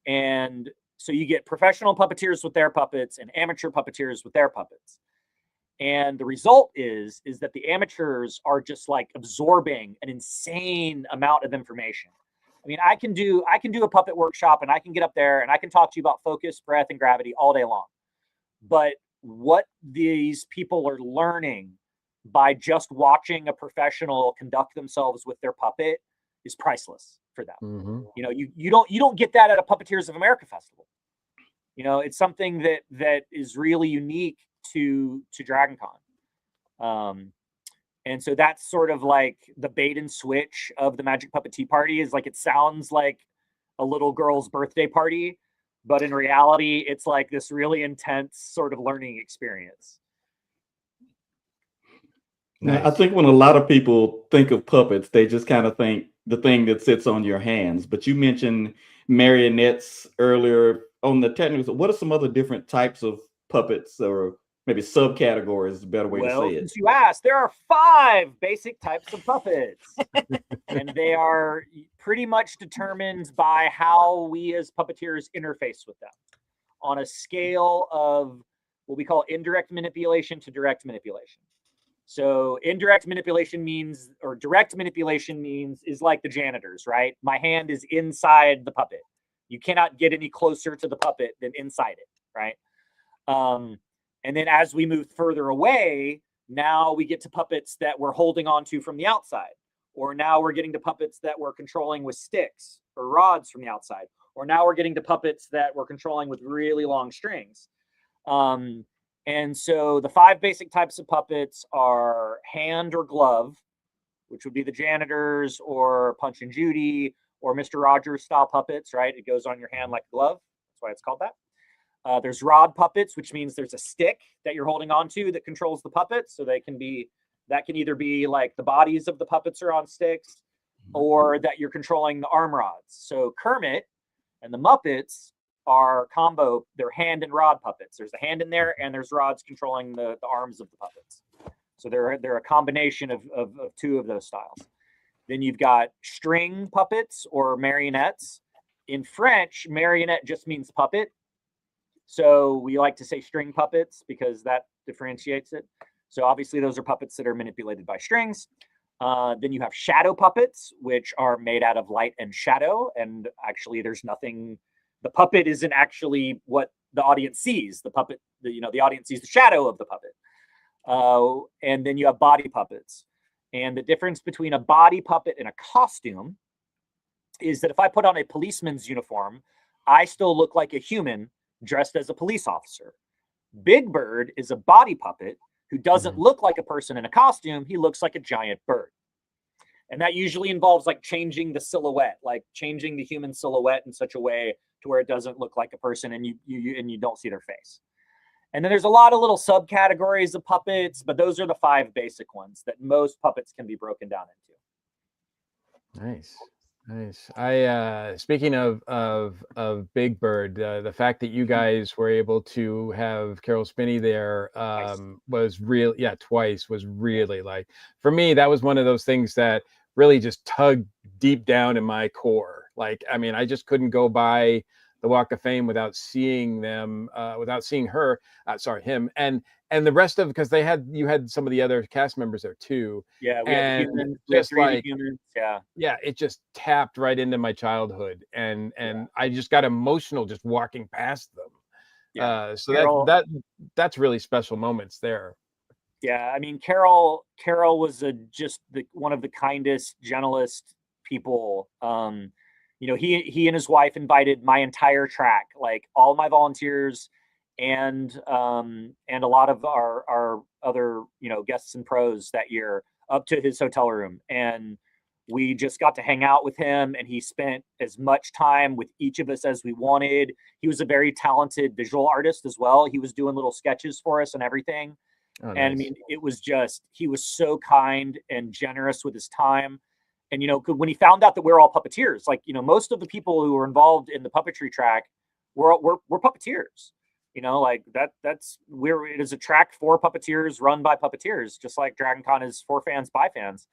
And so you get professional puppeteers with their puppets and amateur puppeteers with their puppets. And the result is that the amateurs are just like absorbing an insane amount of information. I can do a puppet workshop, and I can get up there and I can talk to you about focus, breath, and gravity all day long. But what these people are learning by just watching a professional conduct themselves with their puppet is priceless for them. You don't get that at a Puppeteers of America festival. It's something that is really unique to Dragon Con. And so that's sort of like the bait and switch of the Magic Puppet Tea Party, is like, it sounds like a little girl's birthday party, but in reality, it's like this really intense sort of learning experience. Now, I think when a lot of people think of puppets, they just kind of think the thing that sits on your hands. But you mentioned marionettes earlier on the technical. What are some other different types of puppets, or maybe subcategories is a better way to say it? Since you asked, there are 5 basic types of puppets. And they are pretty much determined by how we as puppeteers interface with them on a scale of what we call indirect manipulation to direct manipulation. So indirect manipulation means, or direct manipulation means, is like the janitors, right? My hand is inside the puppet. You cannot get any closer to the puppet than inside it, right? And then as we move further away, now we get to puppets that we're holding onto from the outside. Or now we're getting to puppets that we're controlling with sticks or rods from the outside. Or now we're getting to puppets that we're controlling with really long strings. And so the 5 basic types of puppets are hand or glove, which would be the janitors or Punch and Judy or Mr. Rogers style puppets, right? It goes on your hand like a glove. That's why it's called that. There's rod puppets, which means there's a stick that you're holding onto that controls the puppet. So that can either be like the bodies of the puppets are on sticks, or that you're controlling the arm rods. So Kermit and the Muppets are combo, they're hand and rod puppets. There's a hand in there, and there's rods controlling the arms of the puppets. So they're a combination of 2 of those styles. Then you've got string puppets or marionettes. In French, marionette just means puppet. So we like to say string puppets because that differentiates it. So obviously those are puppets that are manipulated by strings. Then you have shadow puppets, which are made out of light and shadow. And actually there's nothing, the puppet isn't actually what the audience sees. The puppet, the audience sees the shadow of the puppet. And then you have body puppets. And the difference between a body puppet and a costume is that if I put on a policeman's uniform, I still look like a human dressed as a police officer. Big Bird is a body puppet who doesn't look like a person in a costume. He looks like a giant bird. And that usually involves like changing the silhouette, like changing the human silhouette in such a way to where it doesn't look like a person and you don't see their face. And then there's a lot of little subcategories of puppets, but those are the 5 basic ones that most puppets can be broken down into. Nice. I speaking of Big Bird, the fact that you guys were able to have Carol Spinney there was real. Yeah, twice was really, like, for me, that was one of those things that really just tugged deep down in my core. Like, I mean, I just couldn't go by the Walk of Fame without seeing them, without seeing her. Him and the rest of, because you had some of the other cast members there too. Yeah, we had humans, just like humans. Yeah, it just tapped right into my childhood, and I just got emotional just walking past them. Yeah. So Carol, that's really special moments there. Yeah, I mean, Carol was just one of the kindest, gentlest people. He and his wife invited my entire track, like all my volunteers, and a lot of our other guests and pros that year up to his hotel room, and we just got to hang out with him, and he spent as much time with each of us as we wanted. He was a very talented visual artist as well. He was doing little sketches for us and everything. Oh, and nice. I mean, it was just, he was so kind and generous with his time. And, when he found out that we're all puppeteers, like, most of the people who were involved in the puppetry track were puppeteers, like it is a track for puppeteers run by puppeteers, just like Dragon Con is for fans by fans.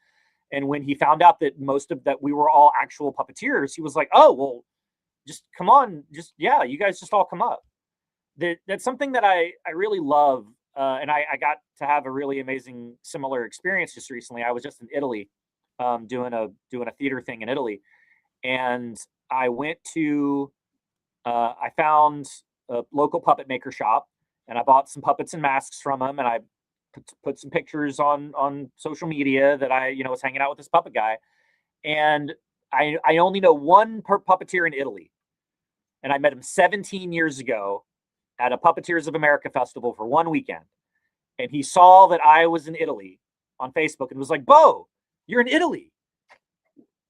And when he found out that that we were all actual puppeteers, he was like, oh, well, just come on. You guys just all come up. That's something that I really love. And I got to have a really amazing similar experience just recently. I was just in Italy, doing a theater thing in Italy, and I went to I found a local puppet maker shop, and I bought some puppets and masks from him, and I put some pictures on social media that I was hanging out with this puppet guy, and I only know one puppeteer in Italy, and I met him 17 years ago at a Puppeteers of America festival for one weekend, and he saw that I was in Italy on Facebook and was like, "Beau, you're in Italy.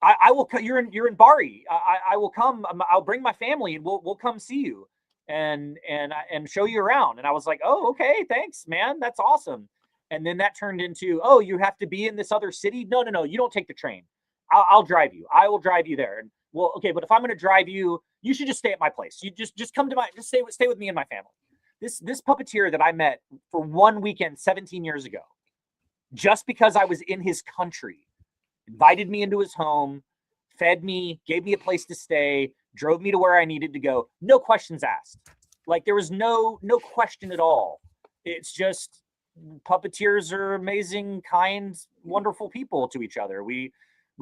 I will. You're in Bari. I will come. I'll bring my family and we'll come see you and show you around." And I was like, "Oh, okay, thanks, man. That's awesome." And then that turned into, "Oh, you have to be in this other city? No. You don't take the train. I'll drive you. I will drive you there." And well, okay, but if I'm going to drive you, you should just stay at my place. You just come to stay with me and my family. This puppeteer that I met for one weekend 17 years ago, just because I was in his country, invited me into his home, fed me, gave me a place to stay, drove me to where I needed to go. No questions asked. Like there was no question at all. It's just puppeteers are amazing, kind, wonderful people to each other. We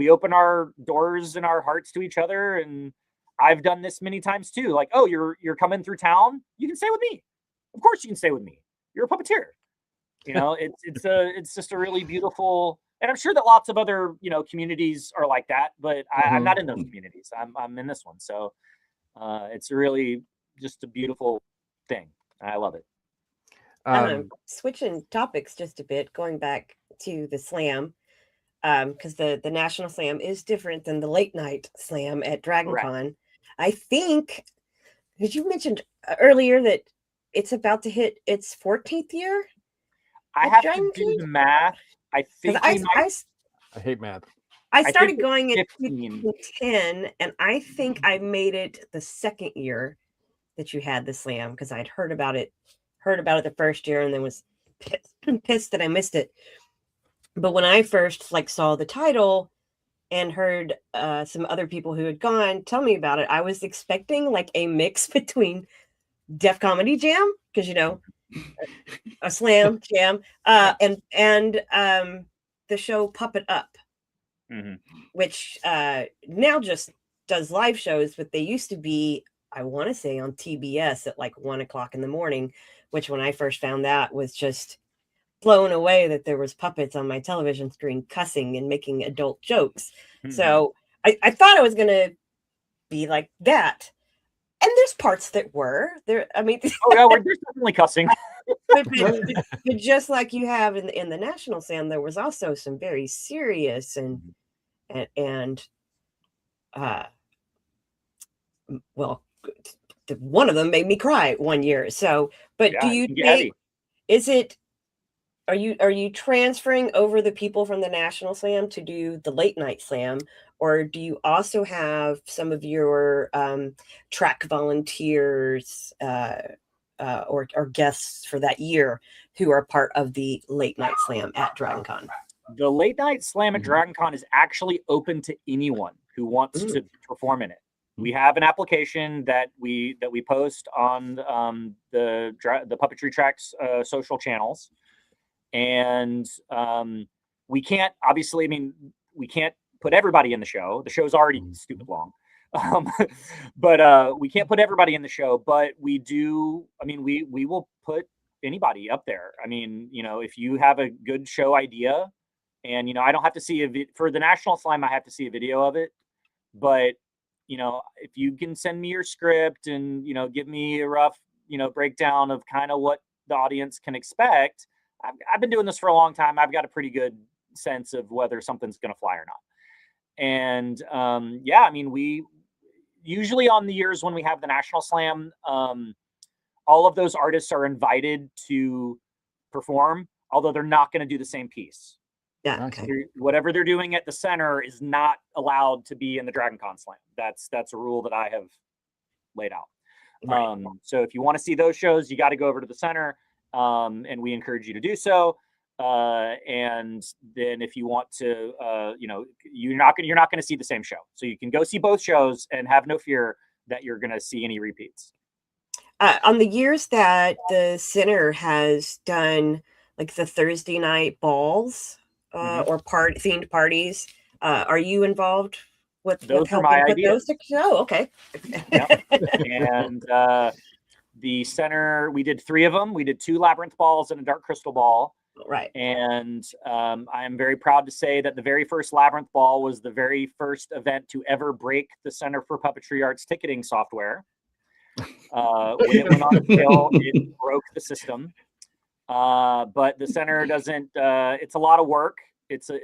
open our doors and our hearts to each other, and I've done this many times too. Like, "Oh, you're coming through town? You can stay with me. Of course you can stay with me. You're a puppeteer." You know, it's just a really beautiful. And I'm sure that lots of other, communities are like that, but I'm not in those communities. I'm in this one. So it's really just a beautiful thing. I love it. Switching topics just a bit, going back to the slam, because the National Slam is different than the late night slam at DragonCon. I think, because you mentioned earlier that it's about to hit its 14th year. I have to do the math. I think I hate math. I started going in 2010, and I think I made it the second year that you had the slam, because I'd heard about it the first year and then was pissed that I missed it. But when I first saw the title and heard some other people who had gone tell me about it, I was expecting a mix between Def Comedy Jam, because a slam jam, and the show Puppet Up, which now just does live shows, but they used to be, I want to say, on TBS at 1 o'clock in the morning, which when I first found that was just blown away that there was puppets on my television screen cussing and making adult jokes. So I thought I was going to be like that. And there's parts that were there. I mean, oh yeah, there's definitely cussing. but just like you have in the National Slam, there was also some very serious and well, one of them made me cry one year. So, but Yeah, do you it can get heavy. Are you transferring over the people from the National Slam to do the late night slam, or do you also have some of your track volunteers or guests for that year who are part of the late night slam at DragonCon? The late night slam at DragonCon is actually open to anyone who wants to perform in it. We have an application that we post on the Puppetry Track's social channels. And we can't, obviously, we can't put everybody in the show. The show's already stupid long. But we can't put everybody in the show, but we do. We will put anybody up there. If you have a good show idea, and, I don't have to see for the National Slam, I have to see a video of it. But, if you can send me your script and, give me a rough, breakdown of kind of what the audience can expect. I've been doing this for a long time. I've got a pretty good sense of whether something's going to fly or not. And we usually, on the years when we have the National Slam, all of those artists are invited to perform, although they're not going to do the same piece. Yeah. Okay. Whatever they're doing at the center is not allowed to be in the DragonCon Slam. That's a rule that I have laid out. Right. So if you want to see those shows, you got to go over to the center. And we encourage you to do so. And then if you want to, you're not going to see the same show. So you can go see both shows and have no fear that you're going to see any repeats. On the years that the center has done the Thursday night balls or themed parties, are you involved with those? Are my idea. Oh, okay. Yep. And the center, we did 3 of them. We did 2 labyrinth balls and a dark crystal ball. Right. And I am very proud to say that the very first labyrinth ball was the very first event to ever break the Center for Puppetry Arts ticketing software. When it went on sale, it broke the system. But the center doesn't. It's a lot of work. It's a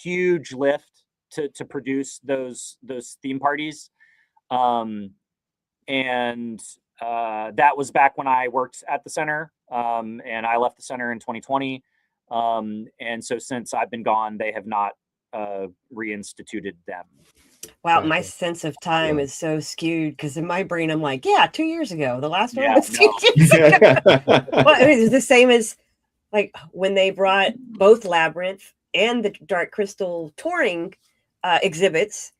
huge lift to produce those theme parties. And that was back when I worked at the center, and I left the center in 2020. And so since I've been gone, they have not reinstituted them. Wow, my sense of time is so skewed because in my brain I'm like, yeah, 2 years ago. The last one was 2 years ago. Well, I mean, it's the same as like when they brought both Labyrinth and the Dark Crystal touring exhibits.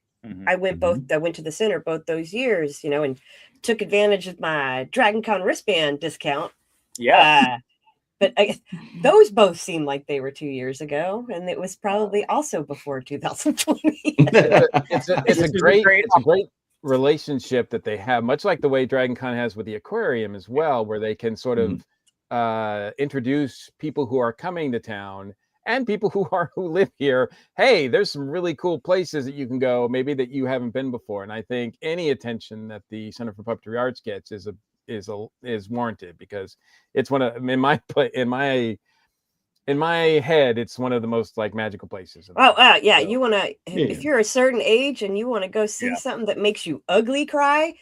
I went to the center both those years, and took advantage of my DragonCon wristband discount. Yeah. But those both seem like they were 2 years ago, and it was probably also before 2020. It's a great relationship that they have, much like the way DragonCon has with the aquarium as well, where they can sort of introduce people who are coming to town and people who live here. Hey, there's some really cool places that you can go, maybe that you haven't been before. And I think any attention that the Center for Puppetry Arts gets is warranted, because it's one of, in my head, it's one of the most like magical places. Yeah. You want to, if you're a certain age and you want to go see something that makes you ugly cry,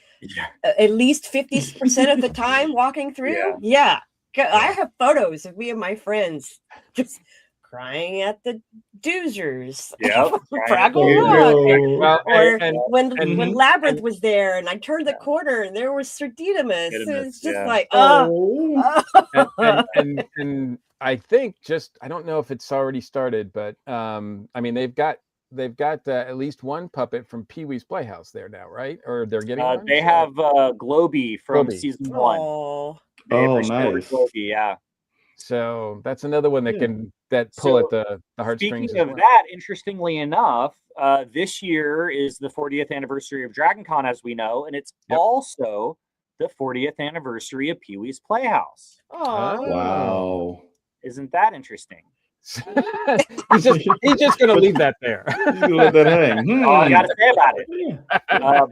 at least 50% of the time walking through. I have photos of me and my friends just crying at the Doozers. When Labyrinth was there and I turned the corner and there was Sirdidimus. It's just like, and I think I don't know if it's already started, but I mean, they've got at least one puppet from Pee-wee's Playhouse there now, right? Or they're getting one? They have Globy from season 1. Oh, nice. Globy, yeah. So that's another one that pull at the heartstrings. Speaking of that, interestingly enough, this year is the 40th anniversary of DragonCon, as we know, and it's also the 40th anniversary of Pee-wee's Playhouse. Oh, wow! Isn't that interesting? he's just going to leave that there. He's going to let that hang. All I got to say about it.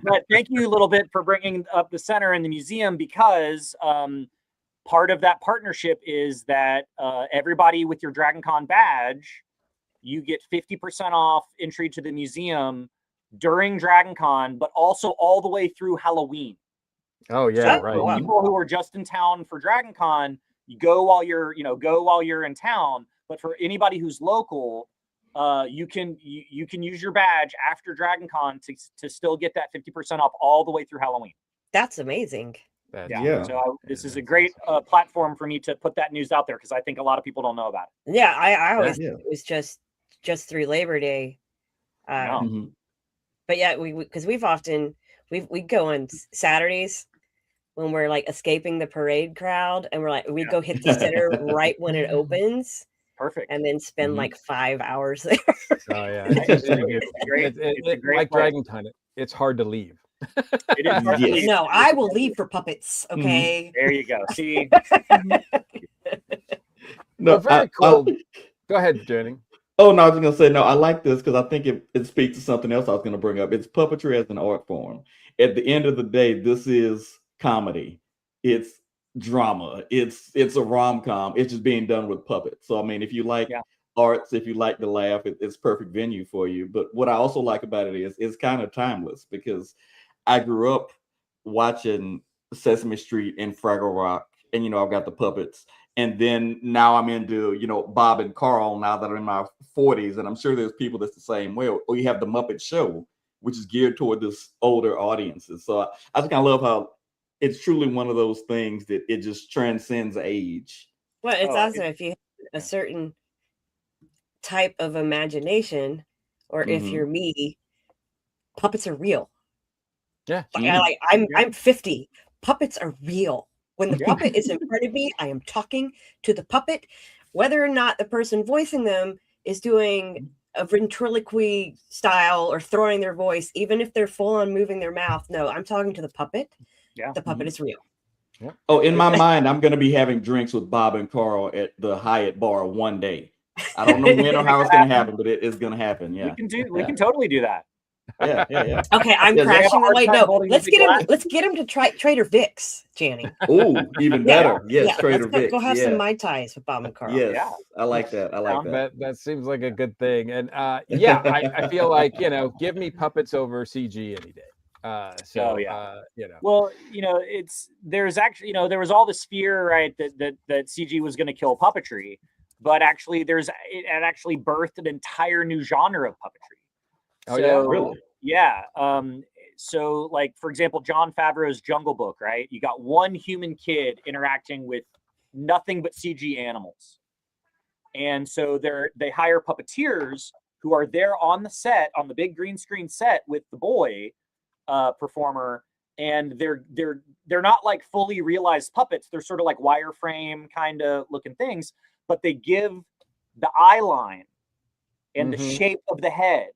But thank you a little bit for bringing up the center and the museum, because part of that partnership is that everybody with your DragonCon badge, you get 50% off entry to the museum during DragonCon, but also all the way through Halloween. Oh yeah, so right. People who are just in town for DragonCon, you go while you're in town. But for anybody who's local, you can use your badge after DragonCon to still get that 50% off all the way through Halloween. That's amazing. So this is a great platform for me to put that news out there, because I think a lot of people don't know about it. Yeah, I always thought it was just through Labor Day. But yeah, because we go on Saturdays when we're like escaping the parade crowd, and we go hit the center right when it opens. Perfect. And then spend like 5 hours there. Oh yeah, it's great. It's a great like DragonCon. It's hard to leave. It is hard to leave. No, I will leave for puppets. Okay. There you go. See. No, very cool. Go ahead, Jenny. Oh no, I was gonna say no. I like this because I think it speaks to something else I was gonna bring up. It's puppetry as an art form. At the end of the day, this is comedy. It's drama. It's a rom-com. It's just being done with puppets. So I mean, if you like arts, if you like to laugh, it's perfect venue for you. But what I also like about it is it's kind of timeless, because I grew up watching Sesame Street and Fraggle Rock, and I've got the puppets. And then now I'm into, Bob and Carl, now that I'm in my 40s. And I'm sure there's people that's the same way. Or you have the Muppet Show, which is geared toward this older audiences. So I just kind of love how it's truly one of those things that it just transcends age. Well, it's also if you have a certain type of imagination, or if you're me, puppets are real. Yeah. I'm 50. Puppets are real. When the puppet is in front of me, I am talking to the puppet, whether or not the person voicing them is doing a ventriloquy style or throwing their voice, even if they're full on moving their mouth. No, I'm talking to the puppet. Yeah. The puppet is real. Yeah. Oh, in my mind, I'm going to be having drinks with Bob and Carl at the Hyatt bar one day. I don't know when or how it's going to happen, but it is going to happen. Yeah. We can totally do that. Yeah. Okay, I'm Yeah, they have a crashing the hard light. time No, holding let's the get him. glass. Let's get him to try Trader Vic's, Janny. Oh, even Yeah, better. Yes, yeah. Trader Let's go Vic's. have some Yeah. Mai Tais with Bob and Carl. Yes. Yeah. I like that. I like that. That seems like a good thing. And yeah, I feel like, give me puppets over CG any day. Oh, yeah. You know. Well, there's actually, there was all this fear, right, that CG was going to kill puppetry, but actually it actually birthed an entire new genre of puppetry. Oh, yeah? Really? Yeah. So like, for example, Jon Favreau's Jungle Book, right? You got one human kid interacting with nothing but CG animals. And so they hire puppeteers who are there on the set, on the big green screen set with the boy performer, and they're not like fully realized puppets. They're sort of like wireframe kind of looking things, but they give the eye line and the shape of the head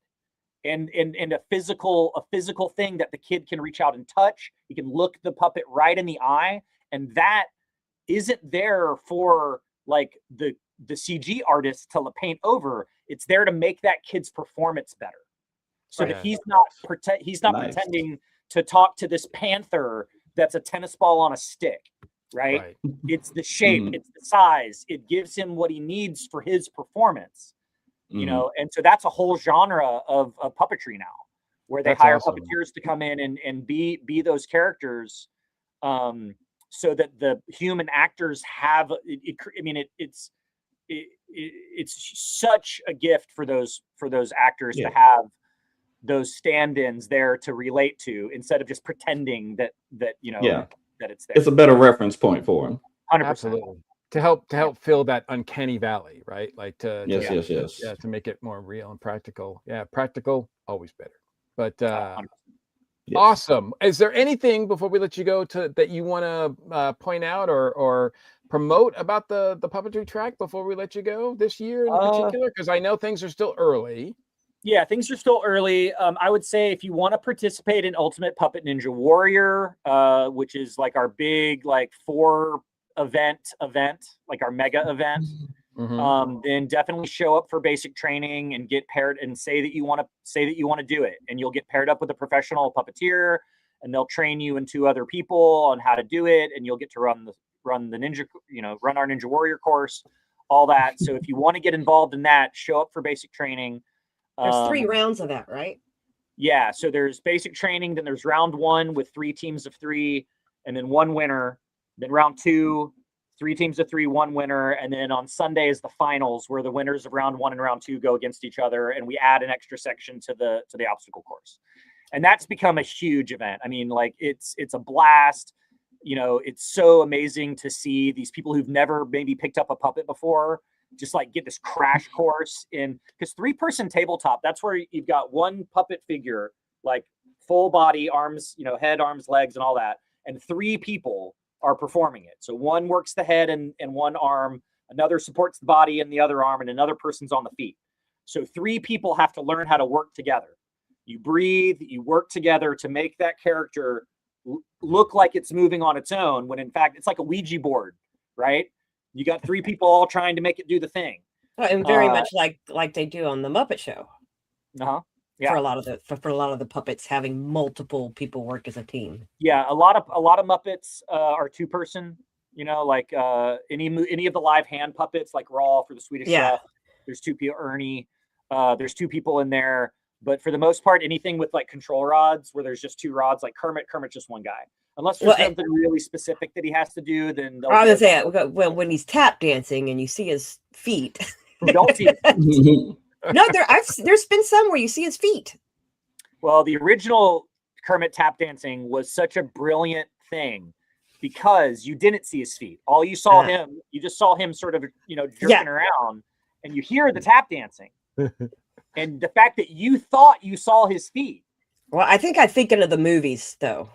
and a physical thing that the kid can reach out and touch. He can look the puppet right in the eye, and that isn't there for like the CG artist to paint over. It's there to make that kid's performance better, so that he's not Nice. pretending to talk to this panther that's a tennis ball on a stick, right? It's the shape, it's the size. It gives him what he needs for his performance, and so that's a whole genre of puppetry now, where they hire puppeteers to come in and be those characters, so that the human actors have it's such a gift for those actors to have those stand-ins there to relate to, instead of just pretending that that it's there. It's a better reference point for him. 100%. Absolutely. To help fill that uncanny valley, right? Like to make it more real and practical. Yeah, practical always better. But awesome. Is there anything before we let you go that you want to point out or promote about the puppetry track before we let you go this year in particular? Because I know things are still early. Yeah, things are still early. I would say if you want to participate in Ultimate Puppet Ninja Warrior, which is like our big 4 event, like our mega event, then definitely show up for basic training and get paired and say that you want to do it, and you'll get paired up with a professional puppeteer, and they'll train you and 2 other people on how to do it, and you'll get to run the ninja, run our Ninja Warrior course, all that. So if you want to get involved in that, show up for basic training. There's 3 rounds of that, right? Yeah. So there's basic training, then there's round 1 with 3 teams of 3, and then 1 winner. Then round 2, 3 teams of 3, 1 winner, and then on Sunday is the finals, where the winners of round 1 and round 2 go against each other, and we add an extra section to the obstacle course. And that's become a huge event. I mean, like it's a blast. It's so amazing to see these people who've never maybe picked up a puppet before just like get this crash course in, because 3-person tabletop, that's where you've got 1 puppet figure, like full body, arms, head, arms, legs, and all that, and 3 people are performing it. So 1 works the head and 1 arm, another supports the body and the other arm, and another person's on the feet. So 3 people have to learn how to work together. You breathe, you work together to make that character look like it's moving on its own, when in fact it's like a Ouija board, right? You got 3 people all trying to make it do the thing. And very much like they do on the Muppet Show. Yeah. For a lot of the puppets, having multiple people work as a team. Yeah, a lot of Muppets are 2-person. Like any of the live hand puppets, like Raw for the Swedish Chef. There's 2 people. Ernie. There's 2 people in there. But for the most part, anything with like control rods, where there's just 2 rods, like Kermit's just 1 guy. Unless there's something really specific that he has to do, then I was gonna say when he's tap dancing and you see his feet. You don't see it. No, there's been some where you see his feet. Well, the original Kermit tap dancing was such a brilliant thing because you didn't see his feet. All you saw you just saw him sort of, jerking around, and you hear the tap dancing. And the fact that you thought you saw his feet. Well, I think I'm thinking of the movies, though.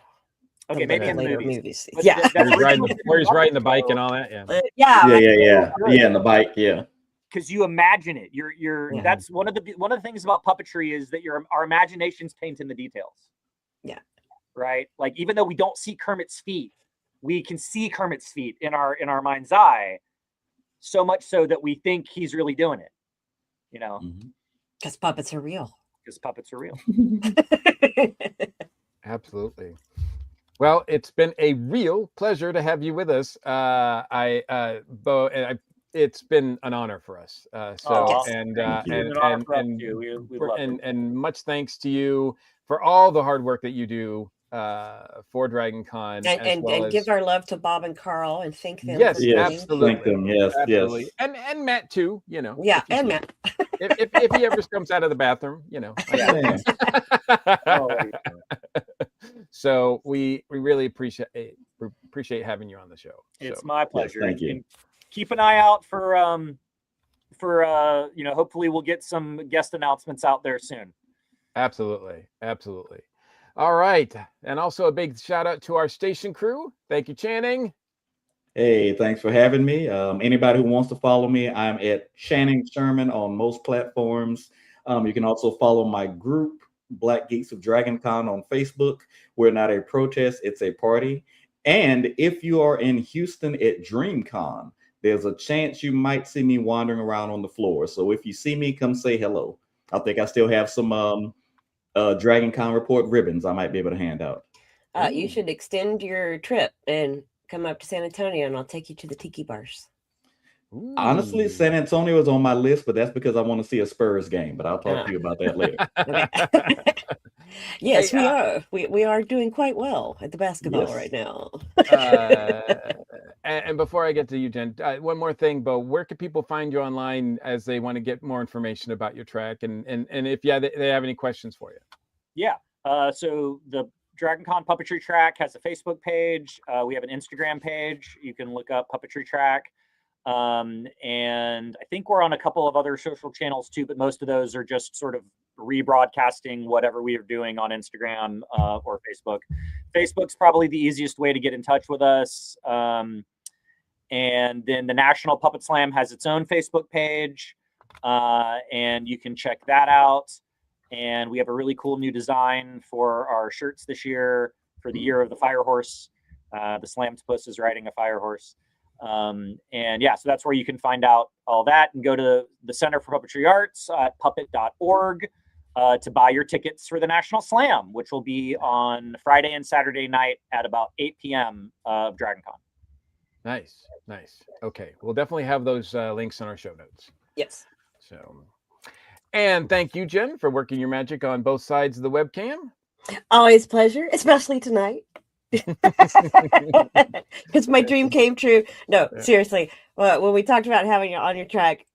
Okay, maybe in the later movies. Yeah. Where he's riding the bike and all that. Yeah. Yeah, and the bike. Yeah. Because you imagine it. That's one of the things about puppetry is that our imaginations paint in the details. Yeah. Right. Like even though we don't see Kermit's feet, we can see Kermit's feet in our mind's eye, so much so that we think he's really doing it. Because puppets are real. because puppets are real. Absolutely. Well, it's been a real pleasure to have you with us. Beau, it's been an honor for us. Aw, And thank you. and An honor and for us and too. We for- love it. and much thanks to you for all the hard work that you do for Dragon Con, as well and as give our love to Bob and Carl and thank them yes, for joining. absolutely, Thank them. Yes, absolutely, yes. and Matt too. You know, Yeah, if you and see Matt. if he ever comes out of the bathroom, you know. Yeah. Oh, So we really appreciate having you on the show. it's So, my pleasure. thank you. And keep an eye out for hopefully we'll get some guest announcements out there soon. absolutely. All right, and also a big shout out to our station crew. Thank you, Channing. Hey, thanks for having me. Anybody who wants to follow me, I'm at Channing Sherman on most platforms. You can also follow my group, Black Geeks of Dragon Con, on Facebook. We're not a protest, it's a party. And if you are in Houston at DreamCon, there's a chance you might see me wandering around on the floor. So if you see me, come say hello. I think I still have some Dragon Con report ribbons I might be able to hand out. You should extend your trip and come up to San Antonio, and I'll take you to the tiki bars. Honestly, San Antonio is on my list, but that's because I want to see a Spurs game. But I'll talk to you about that later. Okay. Yes, Hey, we are doing quite well at the basketball Yes. right now. And before I get to you, Jen, one more thing, Beau. Where can people find you online as they want to get more information about your track, and if they have any questions for you? Yeah. So the Dragon Con Puppetry Track has a Facebook page. We have an Instagram page. You can look up Puppetry Track. And I think we're on a couple of other social channels too, but most of those are just sort of rebroadcasting whatever we are doing on Instagram or Facebook. Facebook's probably the easiest way to get in touch with us. And then the National Puppet Slam has its own Facebook page, and you can check that out. And we have a really cool new design for our shirts this year for the Year of the Fire Horse. The Slamtopus is riding a fire horse. And yeah, so that's where you can find out all that, and go to the Center for Puppetry Arts at puppet.org to buy your tickets for the National Slam, which will be on Friday and Saturday night at about 8 p.m. of DragonCon. Nice. Okay, we'll definitely have those links in our show notes. Yes. So, and thank you, Jen, for working your magic on both sides of the webcam. Always a pleasure, especially tonight. Because my dream came true. No, seriously. When we talked about having you on your track,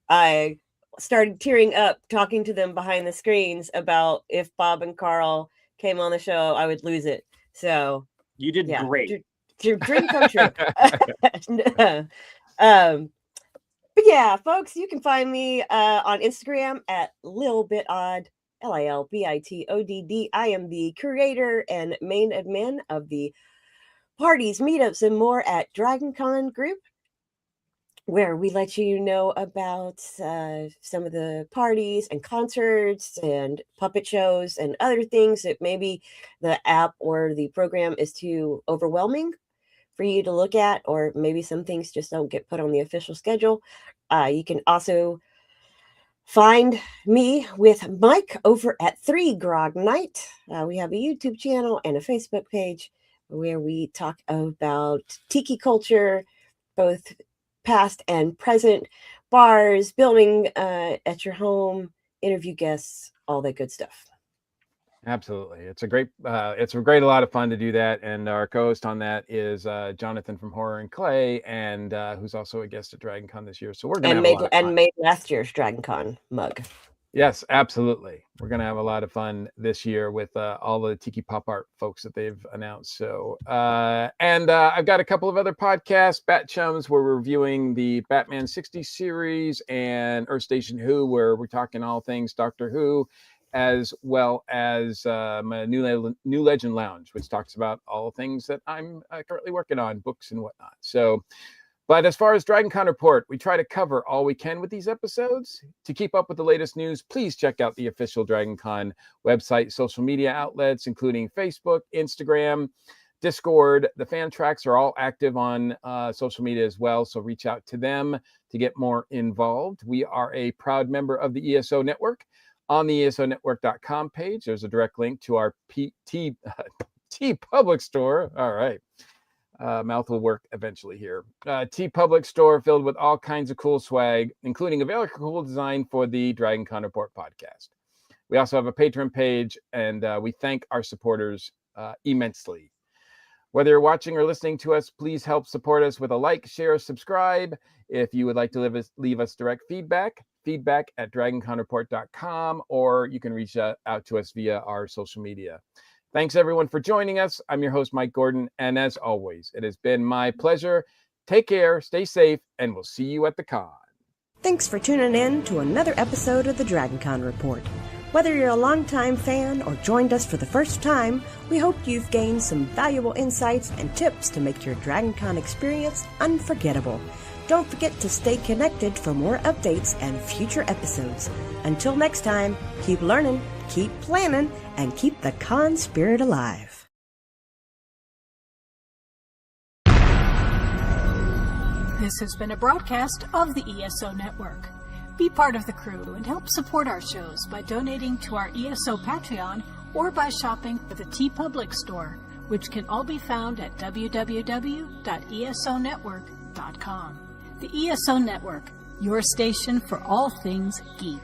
I started tearing up talking to them behind the screens about if Bob and Carl came on the show, I would lose it. So you did great. Your dream come true. But yeah, folks, you can find me on Instagram at LilBitOdd. LILBITODD. I am the creator and main admin of the parties, meetups, and more at DragonCon Group, where we let you know about some of the parties and concerts and puppet shows and other things that maybe the app or the program is too overwhelming for you to look at, or maybe some things just don't get put on the official schedule. You can also find me with Mike over at 3 Grog Night. We have a YouTube channel and a Facebook page where we talk about tiki culture, both past and present, bars, building at your home, interview guests, all that good stuff. Absolutely. It's a great a lot of fun to do that. And our co-host on that is Jonathan from Horror and Clay, and who's also a guest at DragonCon this year. So we're going to made last year's DragonCon mug. Yes, absolutely. We're going to have a lot of fun this year with all the Tiki Pop Art folks that they've announced. So, and I've got a couple of other podcasts, Bat Chums, where we're reviewing the Batman 60 series, and Earth Station Who, where we're talking all things Doctor Who, as well as my New Legend Lounge, which talks about all things that I'm currently working on, books and whatnot. So, but as far as DragonCon Report, we try to cover all we can with these episodes. To keep up with the latest news, please check out the official DragonCon website, social media outlets, including Facebook, Instagram, Discord. The fan tracks are all active on social media as well, so reach out to them to get more involved. We are a proud member of the ESO network. On the ESOnetwork.com page, there's a direct link to our T Public store. All right. Mouth will work eventually here. T Public store filled with all kinds of cool swag, including a very cool design for the Dragon Con Report podcast. We also have a Patreon page, and we thank our supporters immensely. Whether you're watching or listening to us, please help support us with a like, share, subscribe. If you would like to leave us direct feedback at dragonconreport.com, or you can reach out to us via our social media. Thanks, everyone, for joining us. I'm your host, Mike Gordon, and as always, it has been my pleasure. Take care, stay safe, and we'll see you at the con. Thanks for tuning in to another episode of the Dragon Con Report. Whether you're a longtime fan or joined us for the first time, we hope you've gained some valuable insights and tips to make your Dragon Con experience unforgettable. Don't forget to stay connected for more updates and future episodes. Until next time, keep learning, keep planning, and keep the con spirit alive. This has been a broadcast of the ESO Network. Be part of the crew and help support our shows by donating to our ESO Patreon or by shopping at the T Public store, which can all be found at www.esonetwork.com. The ESO Network, your station for all things geek.